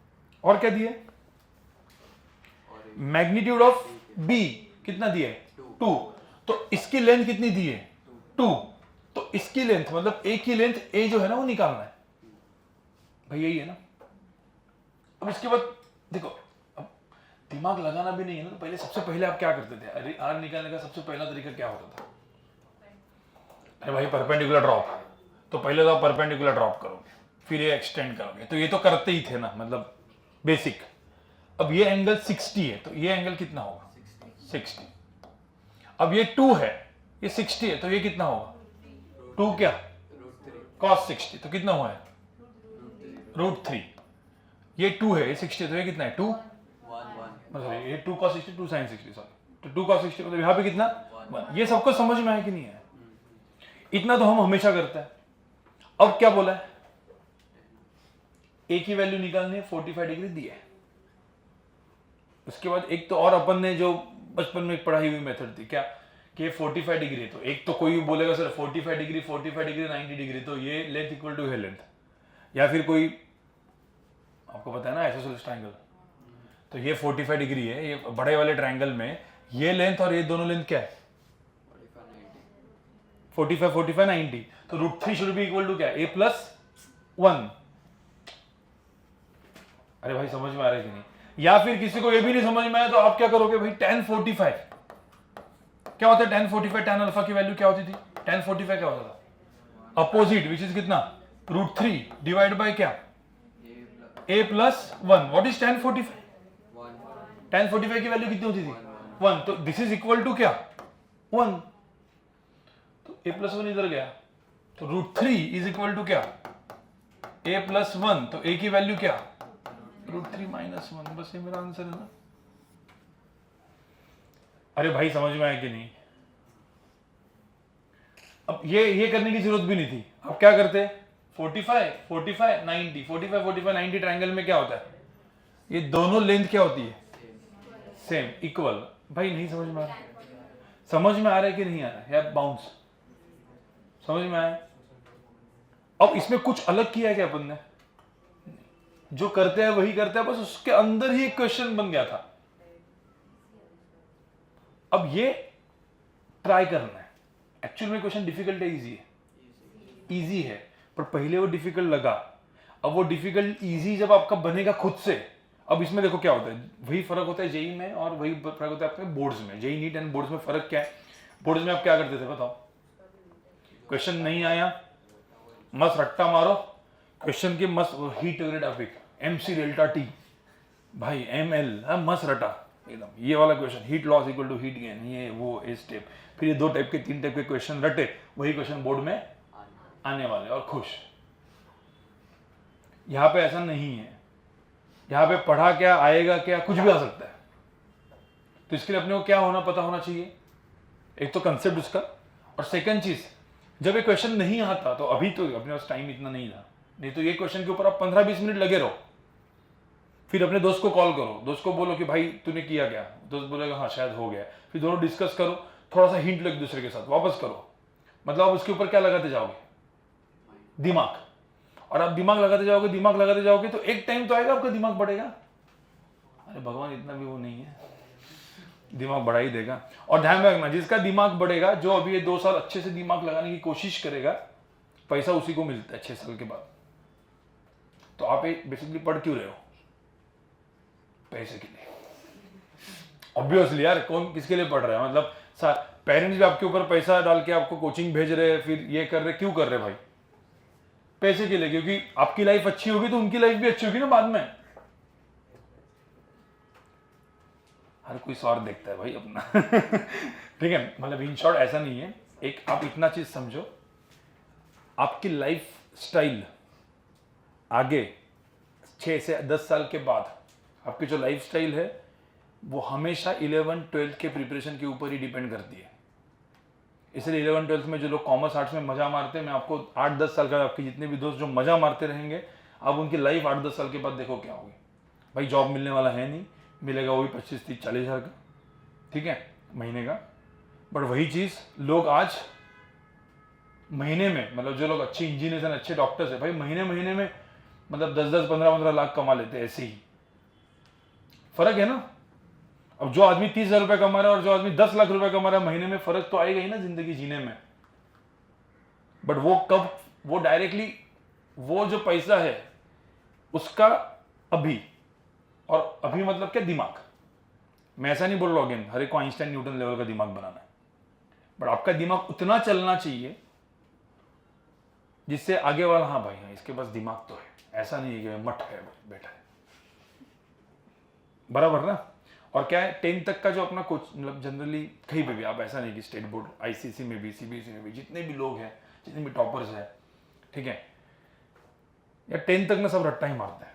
और क्या दिया, मैग्नीट्यूड ऑफ बी कितना दिया है, 2। तो इसकी लेंथ कितनी दी है, 2। तो इसकी लेंथ मतलब ए की लेंथ, ए जो है ना वो निकालना है भाई, यही है ना। अब इसके बाद देखो, अब दिमाग लगाना भी नहीं है ना, तो पहले सबसे पहले आप क्या करते थे, अरे आर निकालने का सबसे पहला तरीका क्या होता था, अरे भाई परपेंडिकुलर ड्रॉप, तो पहले तो आप परपेंडिकुलर ड्रॉप करोगे, फिर ये एक्सटेंड करोगे, तो ये तो करते ही थे ना, मतलब बेसिक। अब ये एंगल 60 है, तो ये एंगल कितना होगा, 60। अब ये 2 है, ये 60 है, तो ये कितना होगा, 2 क्या, cos 60, तो कितना हुआ है, √3। ये 2 है, ये 60 है, तो ये कितना है, 2, मतलब ये 2 cos 60, 2 sin 60, सॉरी, तो 2 cos 60 मतलब यहाँ पे कितना, 1। ये सबको समझ में आया कि नहीं है, इतना तो हम हमेशा करते हैं। अब क्या बोला है, ए की वैल्यू निकालनी है, 45 डिग्री दी है। उसके बाद एक तो और अपन ने जो बचपन में पढ़ाई हुई मेथड थी क्या, कि 45 डिग्री, तो एक तो कोई बोलेगा सर 45 डिग्री 90 डिग्री, तो ये लेंथ इक्वल टू है लेंथ, या फिर कोई आपको पता है ना आइसोसेलेस ट्रायंगल, तो ये 45 डिग्री है, ये बड़े वाले ट्रायंगल में ये लेंथ और ये दोनों लेंथ क्या है, 45 45 90, तो √3 शुड बी इक्वल टू क्या, a + 1। अरे भाई समझ में आ रहा है कि नहीं? या फिर किसी को ये भी नहीं समझ में आया तो आप क्या करोगे भाई, tan 45 क्या होता है, tan 45 tan अल्फा की वैल्यू क्या होती थी, tan 45 क्या होता था, अपोजिट विच इज कितना, √3 डिवाइड बाय क्या, a + 1। What is tan 45, tan 45 की वैल्यू कितनी होती थी, 1, तो दिस इज इक्वल टू क्या, 1। तो a + 1 इधर गया, तो √3 इज इक्वल टू क्या, a + 1, तो a की वैल्यू क्या, √3 - 1। बस ये मेरा आंसर है ना। अरे भाई समझ में आया कि नहीं? अब ये करने की जरूरत भी नहीं थी। अब क्या करते, 45 45 90, 45 45 90 ट्रायंगल में क्या होता है, ये दोनों लेंथ क्या होती है, सेम इक्वल, भाई नहीं समझ में आ रहा है? समझ में आ रहा है कि नहीं आ रहा है? या बाउंस? समझ में आया? अब इसमें कुछ अलग किया है क्या अपन ने? जो करते हैं वही करते हैं, बस उसके अंदर ही एक क्वेश्चन बन गया था। अब ये ट्राई करना है। एक्चुअल में क्वेश्चन डिफिकल्ट है इजी है? इजी है, पर पहले वो डिफिकल्ट लगा। अब वो डिफिकल्ट इजी जब आपका बनेगा खुद से, अब इसमें देखो क्या होता है, वही फर्क होता है जेई में और वही फर्क होता है आपके बोर्ड्स में। जेई नीट एंड बोर्ड्स में फर्क क्या है? बोर्ड्स में आप क्या करते थे बताओ? क्वेश्चन नहीं आया, मस्त रट्टा मारो, क्वेश्चन की मस्त हीट वगैरह टॉपिक एमसी डेल्टा टी, भाई एम एल मस्त रटा एकदम, ये वाला question heat loss equal to heat gain, ये वो इस टाइप, फिर ये 2 टाइप के 3 टाइप के क्वेश्चन रटे, वही क्वेश्चन बोर्ड में आने वाले और खुश। यहां पे ऐसा नहीं है, यहां पे पढ़ा क्या आएगा क्या, कुछ भी आ सकता है। तो इसके लिए अपने को क्या होना पता होना चाहिए, एक तो कंसेप्ट उसका, और सेकंड चीज जब ये क्वेश्चन नहीं आता, तो अभी तो अपने पास टाइम इतना नहीं था, नहीं तो ये क्वेश्चन के ऊपर आप 15-20 मिनट लगे रहो, फिर अपने दोस्त को कॉल करो, दोस्त को बोलो कि भाई तूने किया क्या, दोस्त बोलेगा हाँ शायद हो गया, फिर दोनों डिस्कस करो, थोड़ा सा हिंट लो एक दूसरे के साथ, वापस करो। मतलब आप उसके ऊपर क्या लगाते जाओगे? दिमाग। और आप दिमाग लगाते जाओगे तो एक टाइम तो आएगा आपका दिमाग बढ़ेगा। अरे भगवान इतना भी वो नहीं है, दिमाग बढ़ा ही देगा। और ध्यान रखना, जिसका दिमाग बढ़ेगा, जो अभी ये 2 साल अच्छे से दिमाग लगाने की कोशिश करेगा, पैसा उसी को मिलता है 6 साल के बाद। तो आप बेसिकली पढ़ क्यों रहे हो? पैसे के लिए। ऑब्वियसली यार, कौन किसके लिए पढ़ रहा है? मतलब पेरेंट्स भी आपके ऊपर पैसा डाल के आपको कोचिंग भेज रहे हैं, फिर ये कर रहे, क्यों कर रहे भाई? पैसे के लिए, क्योंकि आपकी लाइफ अच्छी होगी तो उनकी लाइफ भी अच्छी होगी ना बाद में। हर कोई स्वार्थ देखता है भाई अपना। ठीक है, मतलब इन शॉर्ट ऐसा नहीं है। एक आप इतना चीज समझो, आपकी लाइफ स्टाइल आगे 6 से 10 साल के बाद, आपकी जो लाइफ स्टाइल है वो हमेशा 11-12 के प्रिपरेशन के ऊपर ही डिपेंड करती है। इसलिए 11-12 में जो लोग कॉमर्स आर्ट्स में मजा मारते हैं, मैं आपको 8-10 साल का, आपके जितने भी दोस्त जो मजा मारते रहेंगे, अब उनकी लाइफ 8-10 साल के बाद देखो क्या होगी। भाई जॉब मिलने वाला है नहीं, मिलेगा वो भी 25-30-40 हज़ार का, ठीक है, महीने का। बट वही चीज़ लोग आज महीने में, मतलब जो लोग अच्छे इंजीनियर्स हैं, अच्छे डॉक्टर्स हैं, भाई महीने में मतलब 10-10, 15-15 लाख कमा लेते हैं, ऐसे ही। फर्क है ना। अब जो आदमी 30,000 रुपये कमा रहा है और जो आदमी 10 लाख रुपए कमा रहा है महीने में, फर्क तो आएगा ही ना जिंदगी जीने में। बट वो कब, वो डायरेक्टली वो जो पैसा है उसका अभी, और अभी मतलब क्या, दिमाग। मैं ऐसा नहीं बोल रहा अगेन हर एक को आइंस्टाइन न्यूटन लेवल का दिमाग बनाना है, बट आपका दिमाग उतना चलना चाहिए जिससे आगे वाला, हाँ भाई हाँ इसके पास दिमाग तो है, ऐसा नहीं है कि मठ है बैठा है, बराबर ना। और क्या है, 10 तक का जो अपना कोच, मतलब जनरली कहीं पे भी आप, ऐसा नहीं कि स्टेट बोर्ड, आईसीएसई में भी, सीबीएसई में भी, जितने भी लोग हैं, जितने भी टॉपर्स हैं, ठीक है, या 10 तक में सब रट्टा ही मारते हैं।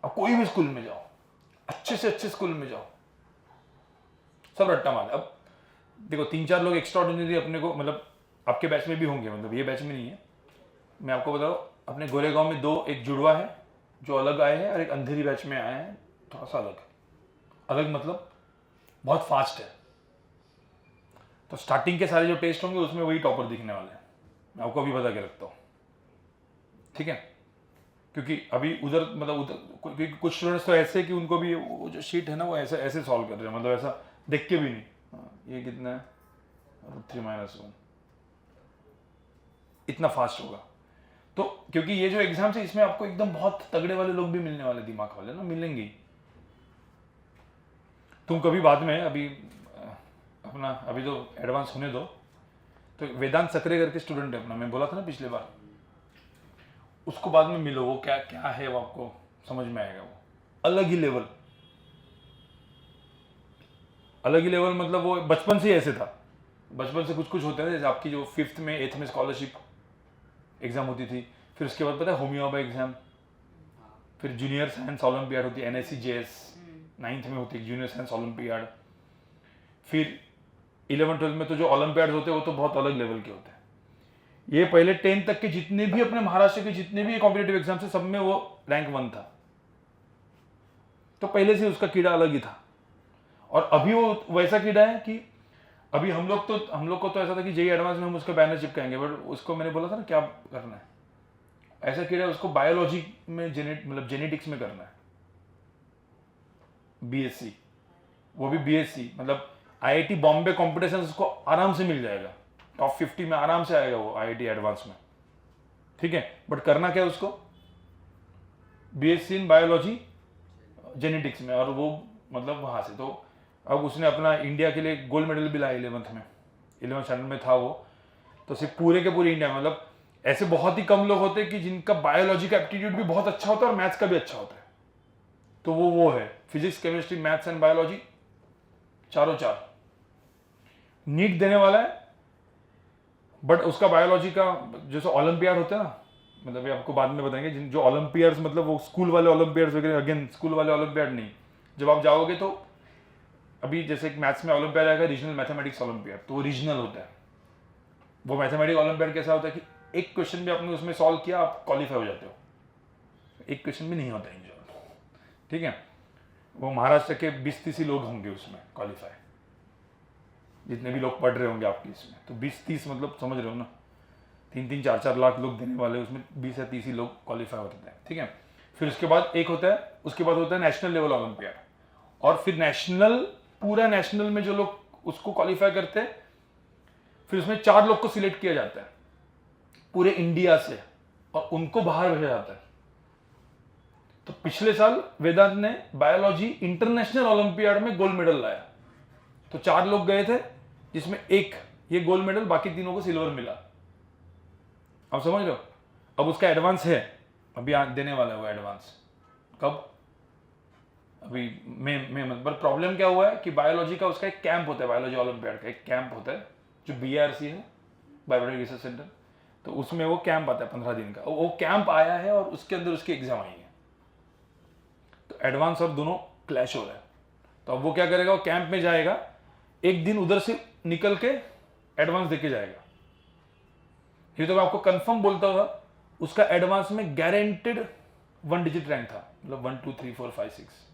अब कोई भी स्कूल में जाओ, अच्छे से अच्छे स्कूल में जाओ, सब रट्टा मारते। अब देखो 3-4 लोग एक्स्ट्राऑर्डिनरी अपने को, मतलब आपके बैच में भी होंगे, मतलब ये बैच में नहीं है, मैं आपको बता रहा हूँ, अपने गोरेगांव में 2, एक जुड़वा है जो अलग आए हैं और एक अंधेरी बैच में आए हैं, थोड़ा सा अलग मतलब बहुत फास्ट है। तो स्टार्टिंग के सारे जो टेस्ट होंगे उसमें वही टॉपर दिखने वाले हैं, मैं आपको अभी बता के रखता हूँ, ठीक है। क्योंकि अभी उधर, मतलब उधर, क्योंकि कुछ स्टूडेंट्स तो ऐसे कि उनको भी वो जो शीट है ना वो ऐसे सॉल्व कर रहे हैं, मतलब ऐसा देख के भी नहीं, ये कितना है, √3 - 1, इतना फास्ट होगा। तो क्योंकि ये जो एग्जाम है इसमें आपको एकदम बहुत तगड़े वाले लोग भी मिलने वाले, दिमाग वाले ना मिलेंगे। तुम कभी बाद में, अभी अपना अभी तो एडवांस होने दो, तो वेदांत सकरे करके स्टूडेंट है अपना, मैं बोला था ना पिछले बार, उसको बाद में मिलो, वो क्या क्या है वो आपको समझ में आएगा। वो अलग ही लेवल मतलब वो बचपन से ही ऐसे था, बचपन से कुछ होता है, जैसे आपकी जो 5th में 8th में स्कॉलरशिप एग्जाम होती थी, फिर उसके बाद पता है होम्योपैथी एग्जाम, फिर जूनियर साइंस ओलंपियाड होती है, NSCJS 9th में होती है जूनियर साइंस ओलंपियाड, फिर 11-12 में तो जो ओलंपियाड होते हैं वो तो बहुत अलग लेवल के होते हैं। ये पहले 10 तक के जितने भी अपने महाराष्ट्र के जितने भी कॉम्पिटेटिव एग्जाम से, सब में वो रैंक 1 था, तो पहले से उसका कीड़ा अलग ही था। और अभी वो वैसा कीड़ा है कि अभी हम लोग को तो ऐसा था कि जेई एडवांस में हम उसका बैनर चिपकाएंगे, बट उसको मैंने बोला था ना क्या करना है, ऐसा कीड़ा है उसको बायोलॉजी में मतलब जेनेटिक्स में करना है, बीएससी, वो भी बीएससी, मतलब आईआईटी बॉम्बे कॉम्पिटिशन उसको आराम से मिल जाएगा, टॉप 50 में आराम से आएगा वो आईआईटी एडवांस में, ठीक है। बट करना क्या है उसको, बीएससी इन बायोलॉजी जेनेटिक्स में, और वो मतलब वहां से तो अब उसने अपना इंडिया के लिए गोल्ड मेडल भी लाया 11th में, 11th स्टैंडर्ड में था वो, तो सिर्फ पूरे के पूरे इंडिया में, मतलब ऐसे बहुत ही कम लोग होते हैं कि जिनका बायोलॉजी का एप्टीट्यूड भी बहुत अच्छा होता है और मैथ्स का भी अच्छा होता है, तो वो है physics chemistry maths and biology चारों चार। नीट देने वाला है, बट उसका बायोलॉजी का जैसे ओलंपियाड होते हैं ना, मतलब ये आपको बाद में बताएंगे, जो ओलंपियाड्स मतलब वो स्कूल वाले ओलंपियाड्स वगैरह, अगेन स्कूल वाले ओलंपियाड नहीं, जब आप जाओगे तो अभी जैसे एक मैथ्स में ओलंपियाड आएगा रीजनल मैथमेटिक्स ओलंपियाड, तो वो रीजनल होता है। वो मैथमेटिक्स ओलंपियाड कैसा होता है कि एक क्वेश्चन भी आपने उसमें सॉल्व किया आप क्वालिफाई हो जाते हो, एक क्वेश्चन भी नहीं होता है, ठीक है। वो महाराष्ट्र के 20-30 लोग होंगे उसमें क्वालिफाई, जितने भी लोग पढ़ रहे होंगे आपकी इसमें, तो 20-30 मतलब समझ रहे हो ना, 3-3, 4-4 लाख लोग देने वाले, उसमें 20 या 30 ही लोग क्वालिफाई होते हैं, ठीक है। फिर उसके बाद एक होता है, उसके बाद होता है नेशनल लेवल ओलंपियाड, और फिर नेशनल, पूरा नेशनल में जो लोग उसको क्वालिफाई करते हैं, फिर उसमें 4 लोग को सिलेक्ट किया जाता है पूरे इंडिया से, और उनको बाहर भेजा जाता है। तो पिछले साल वेदांत ने बायोलॉजी इंटरनेशनल ओलंपियाड में गोल्ड मेडल लाया, तो 4 लोग गए थे, जिसमें एक ये गोल्ड मेडल, बाकी तीनों को सिल्वर मिला। आप समझ रहे हो, अब उसका एडवांस है, अभी देने वाला है वो एडवांस, कब, अभी में पर प्रॉब्लम क्या हुआ है कि बायोलॉजी का उसका एक कैंप होता है, बायोलॉजी ओलंपियाड का एक कैंप होता है जो बीआरसी है, बायोलॉजी रिसर्च सेंटर, तो उसमें वो कैंप आता है 15 दिन का, वो कैंप आया है और उसके अंदर उसकी एग्जाम आई है, तो एडवांस और दोनों क्लैश हो रहा है। तो अब वो क्या करेगा, वो कैंप में जाएगा, एक दिन उधर से निकल के एडवांस देके जाएगा। ये तो मैं आपको कंफर्म बोलता हुआ, उसका एडवांस में गारंटेड 1 डिजिट रैंक था, मतलब 1 2 3 4 5 6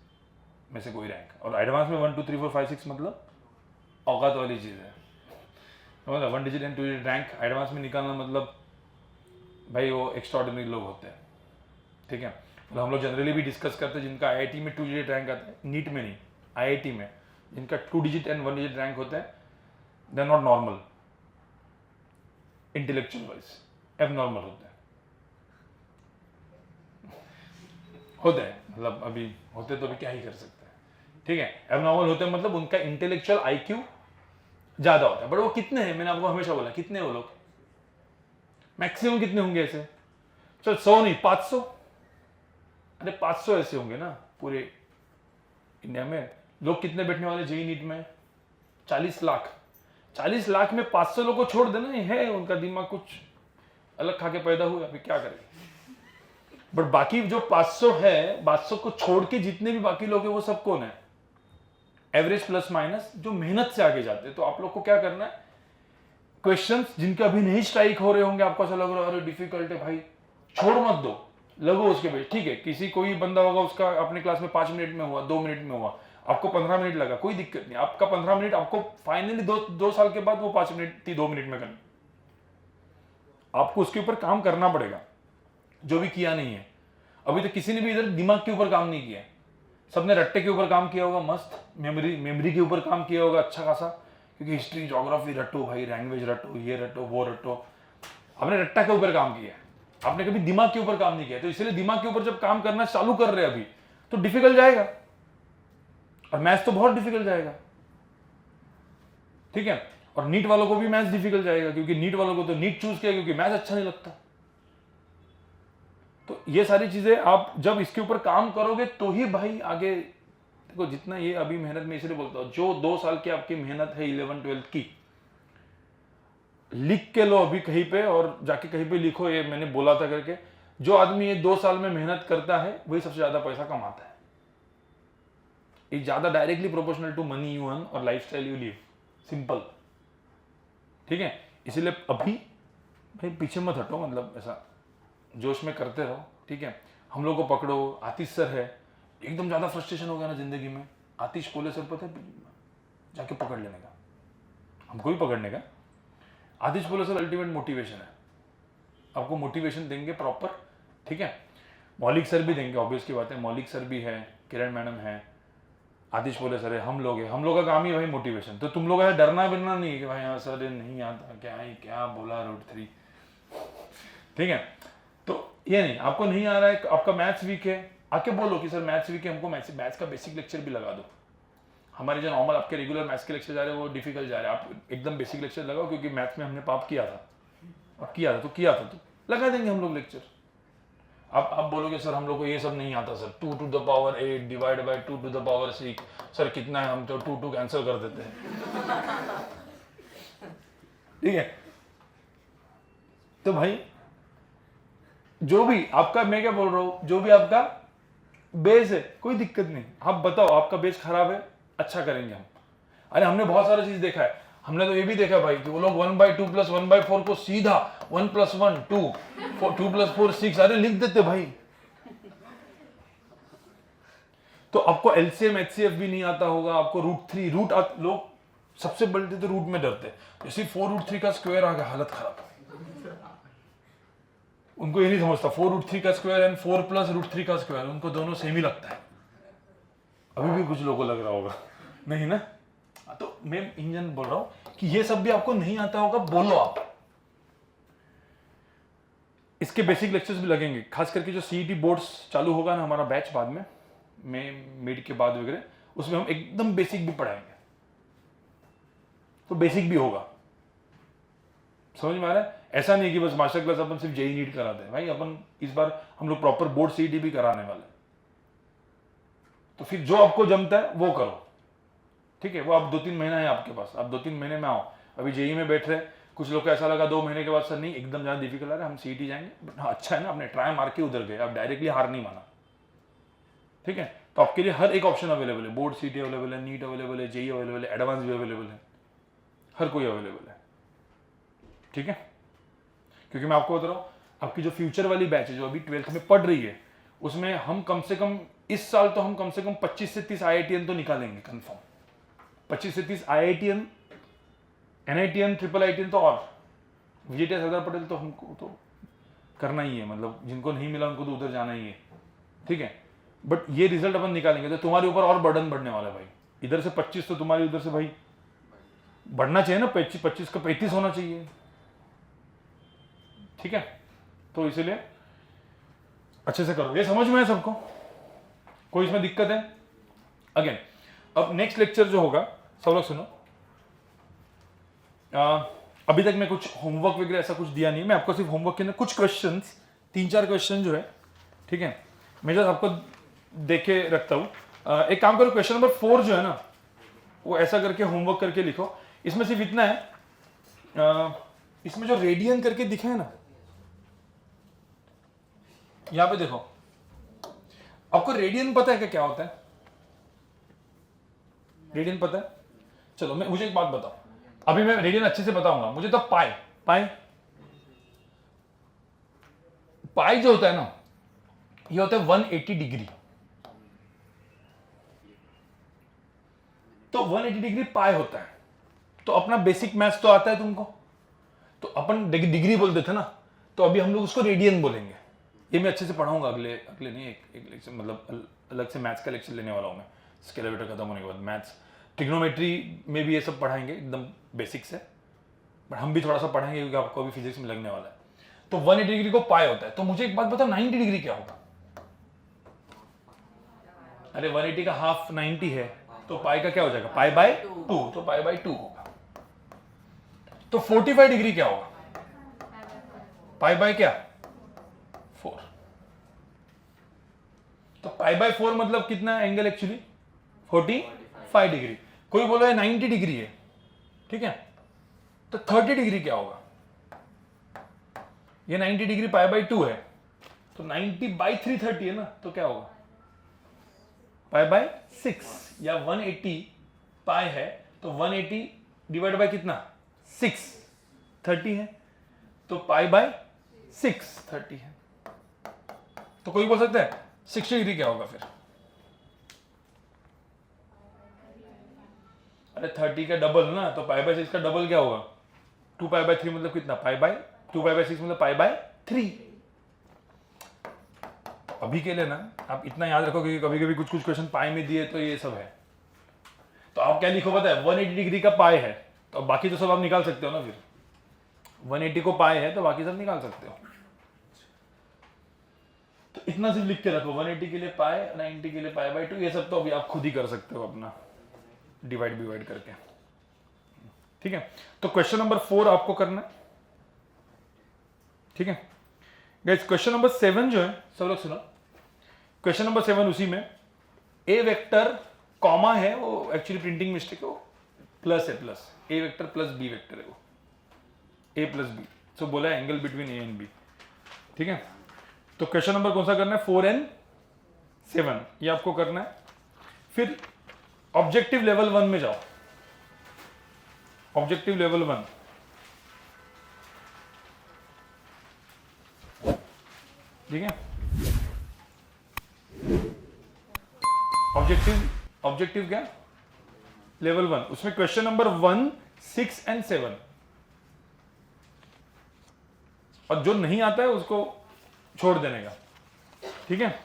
में से कोई रैंक, और एडवांस में 1 2 3 4 5 6 मतलब औकात वाली चीज है, मतलब 1 digit and 2 digit rank advance में निकालना मतलब भाई वो एक्स्ट्राऑर्डिनरी लोग होते हैं, ठीक है। मतलब हम लोग जनरली भी डिस्कस करते हैं जिनका आईआईटी में 2 डिजिट रैंक आता है, नीट में नहीं, आईआईटी में जिनका 2 डिजिट एंड 1 डिजिट रैंक होता है, they are not normal, intellectual wise abnormal होते हैं, मतलब अभी होते तो भी क्या ही कर सकते हैं, ठीक है। एबनॉर्मल होते हैं मतलब उनका इंटेलेक्चुअल आईक्यू ज्यादा होता है, बट वो कितने हैं, मैंने आपको हमेशा बोला कितने वो लोग, मैक्सिमम कितने होंगे ऐसे, चल 100 नहीं 500, अरे 500 ऐसे होंगे ना पूरे इंडिया में। लोग कितने बैठने वाले जेई नीट में, 40 लाख, 40 लाख में 500 लोग को छोड़ देना है, उनका दिमाग कुछ अलग खा के पैदा हुआ, अभी क्या करेंगे। बट बाकी जो 500 है, 500 को छोड़ के जितने भी बाकी लोग हैं वो सब कौन है, एवरेज प्लस माइनस, जो मेहनत से आगे जाते हैं। तो आप लोग को क्या करना है, क्वेश्चंस जिनके अभी नहीं स्ट्राइक हो रहे होंगे, आपको ऐसा लग रहा है अरे डिफिकल्ट है भाई, छोड़ मत दो, लगो उसके पे, ठीक है। किसी कोई बंदा होगा उसका अपने क्लास में 5 मिनट में हुआ, 2 मिनट में हुआ, आपको 15 मिनट लगा, कोई दिक्कत नहीं, आपका 15 मिनट आपको फाइनली 2 साल के बाद वो 5 मिनट 2 मिनट में करना, आपको उसके ऊपर काम करना पड़ेगा, जो भी किया नहीं है अभी तक। किसी ने भी इधर दिमाग के ऊपर काम नहीं किया, सबने रट्टे के ऊपर काम किया होगा, मस्त मेमोरी के ऊपर काम किया होगा अच्छा खासा, क्योंकि हिस्ट्री ज्योग्राफी रटो भाई, लैंग्वेज रटो, ये रटो वो रटो, आपने रट्टा के ऊपर काम किया, आपने कभी दिमाग के ऊपर काम नहीं किया। तो इसलिए दिमाग के ऊपर जब काम करना चालू कर रहे हैं अभी, तो डिफिकल्ट जाएगा, और मैथ्स तो बहुत डिफिकल्ट जाएगा, ठीक है। और नीट वालों को भी मैथ्स डिफिकल्ट जाएगा, क्योंकि नीट वालों को तो नीट चूज किया क्योंकि मैथ्स अच्छा नहीं लगता। तो ये सारी चीजें आप जब इसके ऊपर काम करोगे तो ही भाई आगे देखो, जितना ये अभी मेहनत में इसलिए बोलता हूं, जो 2 साल की आपकी मेहनत है 11th-12th की, लिख के लो अभी कहीं पे, और जाके कहीं पे लिखो ये मैंने बोला था करके। जो आदमी ये 2 साल में मेहनत करता है वही सबसे ज्यादा पैसा कमाता है। इज ज्यादा directly proportional to money you earn और लाइफस्टाइल यू लिव, सिंपल, ठीक है। इसीलिए अभी भाई पीछे मत हटो, मतलब ऐसा जोश में करते रहो, ठीक है। हम लोग को पकड़ो, आतिश सर है, एकदम ज्यादा फ्रस्ट्रेशन हो गया ना जिंदगी में, आतिश बोले सर पता है जाके पकड़ लेने का, हमको ही पकड़ने का। आतिश बोले सर अल्टीमेट मोटिवेशन है, आपको मोटिवेशन देंगे प्रॉपर, ठीक है। मौलिक सर भी देंगे, ऑब्वियस की बात है, मौलिक सर भी है, किरण मैडम है, आतिश बोले सर है, हम लोग है, हम लोग का काम ही भाई मोटिवेशन। तो तुम लोग ऐसा डरना बिरना नहीं है कि भाई हाँ सर ये नहीं आता, क्या है क्या बोला रूट 3, ठीक है। तो ये नहीं, आपको नहीं आ रहा है, आपका मैथ्स वीक है, आके बोलो कि सर मैथ्स वीक है, हमको मैथ्स का बेसिक लेक्चर भी लगा दो। हमारे जो नॉर्मल आपके रेगुलर मैथ्स के लेक्चर जा रहे हैं वो डिफिकल्ट जा रहे हैं, आप एकदम बेसिक लेक्चर लगाओ, क्योंकि मैथ्स में हमने पाप किया था, अब किया था तो लगा देंगे हम लोग लेक्चर। आप बोलोगे सर हम लोग को ये सब नहीं आता sir, 2 to the power 8 divide by 2 to the power 6, sir कितना है, हम तो 2 कैंसिल कर देते हैं, ठीक है। तो भाई जो भी आपका, मैं क्या बोल रहा हूं, जो भी आपका बेस है कोई दिक्कत नहीं, आप बताओ आपका बेस खराब है, अच्छा करेंगे हम। अरे हमने बहुत सारा चीज देखा है, हमने तो ये भी देखा भाई कि वो लोग 1/2 + 1/4 को सीधा 1 + 1 2, 2 + 4 6 अरे लिख देते भाई। तो आपको एलसीएम एचसीएफ भी नहीं आता होगा, आपको √3 लोग सबसे बड़े तो रूट में डरते हैं, जैसे 4√3 का स्क्वायर आ गया हालत खराब। उनको ये नहीं समझता 4√3 का स्क्वायर एंड 4 + √3 का स्क्वायर, उनको दोनों सेम ही लगता है। अभी भी कुछ लोगों को लग रहा होगा नहीं ना। तो मैं इंजन बोल रहा हूं कि ये सब भी आपको नहीं आता होगा, बोलो आप। इसके बेसिक लेक्चर्स भी लगेंगे, खास करके जो सीईटी बोर्ड्स चालू होगा ना हमारा बैच बाद में, मिड के बाद वगैरह, उसमें हम एकदम बेसिक भी पढ़ाएंगे, तो बेसिक भी होगा, समझ में आ रहा है। ऐसा नहीं कि बस मास्टर क्लास अपन सिर्फ जेई नीट कराते हैं भाई, अपन इस बार हम लोग प्रॉपर बोर्ड सीईटी भी कराने वाले। तो फिर जो आपको जमता है वो करो, ठीक है। वो आप 2-3 महीना है आपके पास, आप 2-3 महीने में आओ। अभी जेई में बैठ रहे, कुछ लोग को ऐसा लगा 2 महीने के बाद सर नहीं एकदम ज्यादा डिफिकल्ट आ रहा है, हम सीईटी जाएंगे, बट हाँ अच्छा है ना, आपने ट्राई मार के उधर गए, आप डायरेक्टली हार नहीं माना, ठीक है। तो आपके लिए हर एक ऑप्शन अवेलेबल है, बोर्ड सीईटी अवेलेबल है, नीट अवेलेबल है, जेई अवेलेबल है, एडवांस भी अवेलेबल है, हर कोई अवेलेबल है, ठीक है। क्योंकि मैं आपको बता रहा हूँ, आपकी जो फ्यूचर वाली बैच है जो अभी 12th में पढ़ रही है, उसमें हम कम से कम इस साल तो हम कम से कम 25 से 30 IITN तो निकालेंगे कंफर्म, 25 से 30 IITN, NITN, IIITN तो, और VJTS सरदार पटेल तो हमको तो करना ही है, मतलब जिनको नहीं मिला उनको तो उधर जाना ही है, ठीक है। बट ये रिजल्ट अपन निकालेंगे तो तुम्हारे ऊपर और बर्डन बढ़ने वाला है भाई, इधर से 25 तो तुम्हारी उधर से भाई बढ़ना चाहिए ना, 25 का 35 होना चाहिए, ठीक है। तो इसीलिए अच्छे से करो, ये समझ में है सबको, कोई इसमें दिक्कत है। अगेन अब नेक्स्ट लेक्चर जो होगा, सब लोग सुनो, अभी तक मैं कुछ होमवर्क वगैरह ऐसा कुछ दिया नहीं, मैं आपको सिर्फ होमवर्क के अंदर कुछ क्वेश्चंस, 3-4 क्वेश्चन जो है, ठीक है, मैं जस्ट आपको देके रखता हूं। एक काम करो, क्वेश्चन नंबर 4 जो है ना, वो ऐसा करके होमवर्क करके लिखो। इसमें सिर्फ इतना है, इसमें जो रेडियन करके दिखा है ना, यहां पे देखो, आपको रेडियन पता है क्या होता है? रेडियन पता है? चलो मुझे एक बात बताओ, अभी मैं रेडियन अच्छे से बताऊंगा, मुझे तो पाई जो होता है ना, ये होता है 180 डिग्री, तो 180 डिग्री पाई होता है। तो अपना बेसिक मैथ्स तो आता है तुमको, तो अपन डिग्री बोलते थे ना, तो अभी हम लोग उसको रेडियन बोलेंगे। ये मैं अच्छे से पढ़ाऊंगा अगले नहीं, एक लेक्चर, मतलब अलग से मैथ्स का लेक्चर लेने वाला हूं मैं, स्केलेटर खत्म होने के बाद। मैथ्स ट्रिग्नोमेट्री में भी ये सब पढ़ाएंगे एकदम बेसिक से, बट हम भी थोड़ा सा पढ़ाएंगे क्योंकि आपको अभी फिजिक्स में लगने वाला है। तो 180 डिग्री को पाई होता है। तो मुझे एक बात बताओ, 90 डिग्री क्या होगा? अरे 180 का हाफ 90 है, तो पाई का क्या हो जाएगा? π/2, तो π/2 होगा। तो 45 डिग्री क्या होगा? π/क्या? 4। तो π/4 मतलब कितना एंगल एक्चुअली? 45 डिग्री। कोई बोलो है 90 डिग्री है, ठीक है, तो 30 डिग्री क्या होगा? ये 90 डिग्री π/2 है, तो 90/330 है ना, तो क्या होगा? π/6, या 180 पाई है, तो 180 डिवाइड बाय कितना? 6, 30 है, तो π/6 30 है। तो कोई बोल सकता है 60 डिग्री क्या होगा फिर? अरे 30 का डबल ना, तो पाई बाय 6 का डबल क्या होगा? 2 पाई बाय 3 मतलब कितना? पाई बाय 2 पाई बाय 6 मतलब पाई बाय 3। अभी के लिए ना आप इतना याद रखो, क्योंकि कभी कभी कुछ कुछ क्वेश्चन पाई में दिए तो ये सब है। तो आप क्या लिखो पता है? 180 डिग्री का पाई है, तो बाकी तो सब आप निकाल सकते हो ना। फिर 180 को पाई है तो बाकी सब निकाल सकते हो। तो इतना सिर्फ लिख के रखो, 180 के लिए पाई, 90 के लिए पाई बाय 2, ये सब तो अभी आप खुद ही कर सकते हो अपना डिवाइड करके। ठीक है, तो क्वेश्चन नंबर 4 आपको करना है। ठीक है गाइस, क्वेश्चन नंबर 7 जो है, सब लोग सुनो। क्वेश्चन नंबर 7 उसी में ए वेक्टर कॉमा है, वो एक्चुअली प्रिंटिंग मिस्टेक है, वो प्लस है, plus A vector plus B vector है, वो ए प्लस बी। सो बोला है angle between A and B. ठीक है, तो क्वेश्चन नंबर कौन सा करना है? 4 and 7 ये आपको करना है। फिर ऑब्जेक्टिव लेवल 1 में जाओ। ऑब्जेक्टिव लेवल 1, ठीक है। ऑब्जेक्टिव क्या? लेवल 1, उसमें क्वेश्चन नंबर 1, 6 and 7, और जो नहीं आता है उसको छोड़ देने का। ठीक है,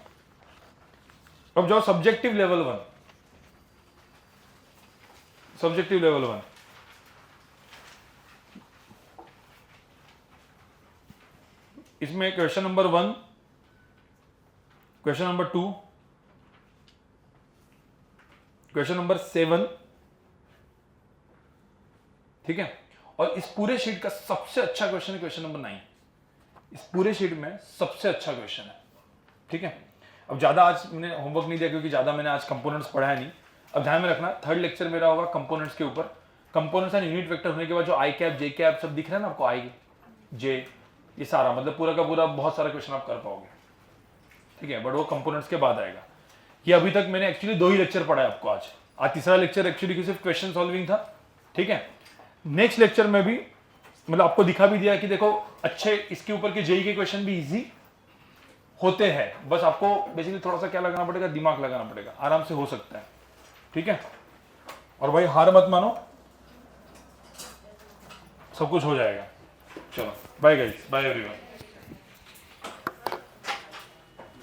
अब जाओ सब्जेक्टिव लेवल 1। सब्जेक्टिव लेवल 1, इसमें question number 1, question number 2, question number 7। ठीक है, और इस पूरे शीट का सबसे अच्छा क्वेश्चन है क्वेश्चन नंबर 9। इस पूरे शीट में सबसे अच्छा क्वेश्चन है। ठीक है, अब ज्यादा आज मैंने होमवर्क नहीं दिया क्योंकि ज्यादा मैंने आज कंपोनेंट्स पढ़ाया नहीं। अब ध्यान में रखना, 3rd लेक्चर मेरा होगा कंपोनेंट्स के ऊपर। कंपोनेंट्स एंड यूनिट वेक्टर होने के बाद जो आई कैप जे कैप सब दिख रहा है ना आपको, आई जे, ये सारा मतलब पूरा का पूरा बहुत सारा क्वेश्चन आप कर पाओगे। ठीक है, बट वो कंपोनेंट्स के बाद आएगा। ये अभी तक मैंने एक्चुअली 2 ही लेक्चर पढ़ा है आपको। आज तीसरा लेक्चर एक्चुअली सिर्फ क्वेश्चन सॉल्विंग था। ठीक है, नेक्स्ट लेक्चर में भी मतलब आपको दिखा भी दिया कि देखो अच्छे इसके ऊपर के जेई के क्वेश्चन भी इजी होते हैं, बस आपको बेसिकली थोड़ा सा क्या लगाना पड़ेगा? दिमाग लगाना पड़ेगा, आराम से हो सकता है। ठीक है, और भाई हार मत मानो, सब कुछ हो जाएगा। चलो बाय गाइस, बाय एवरीवन।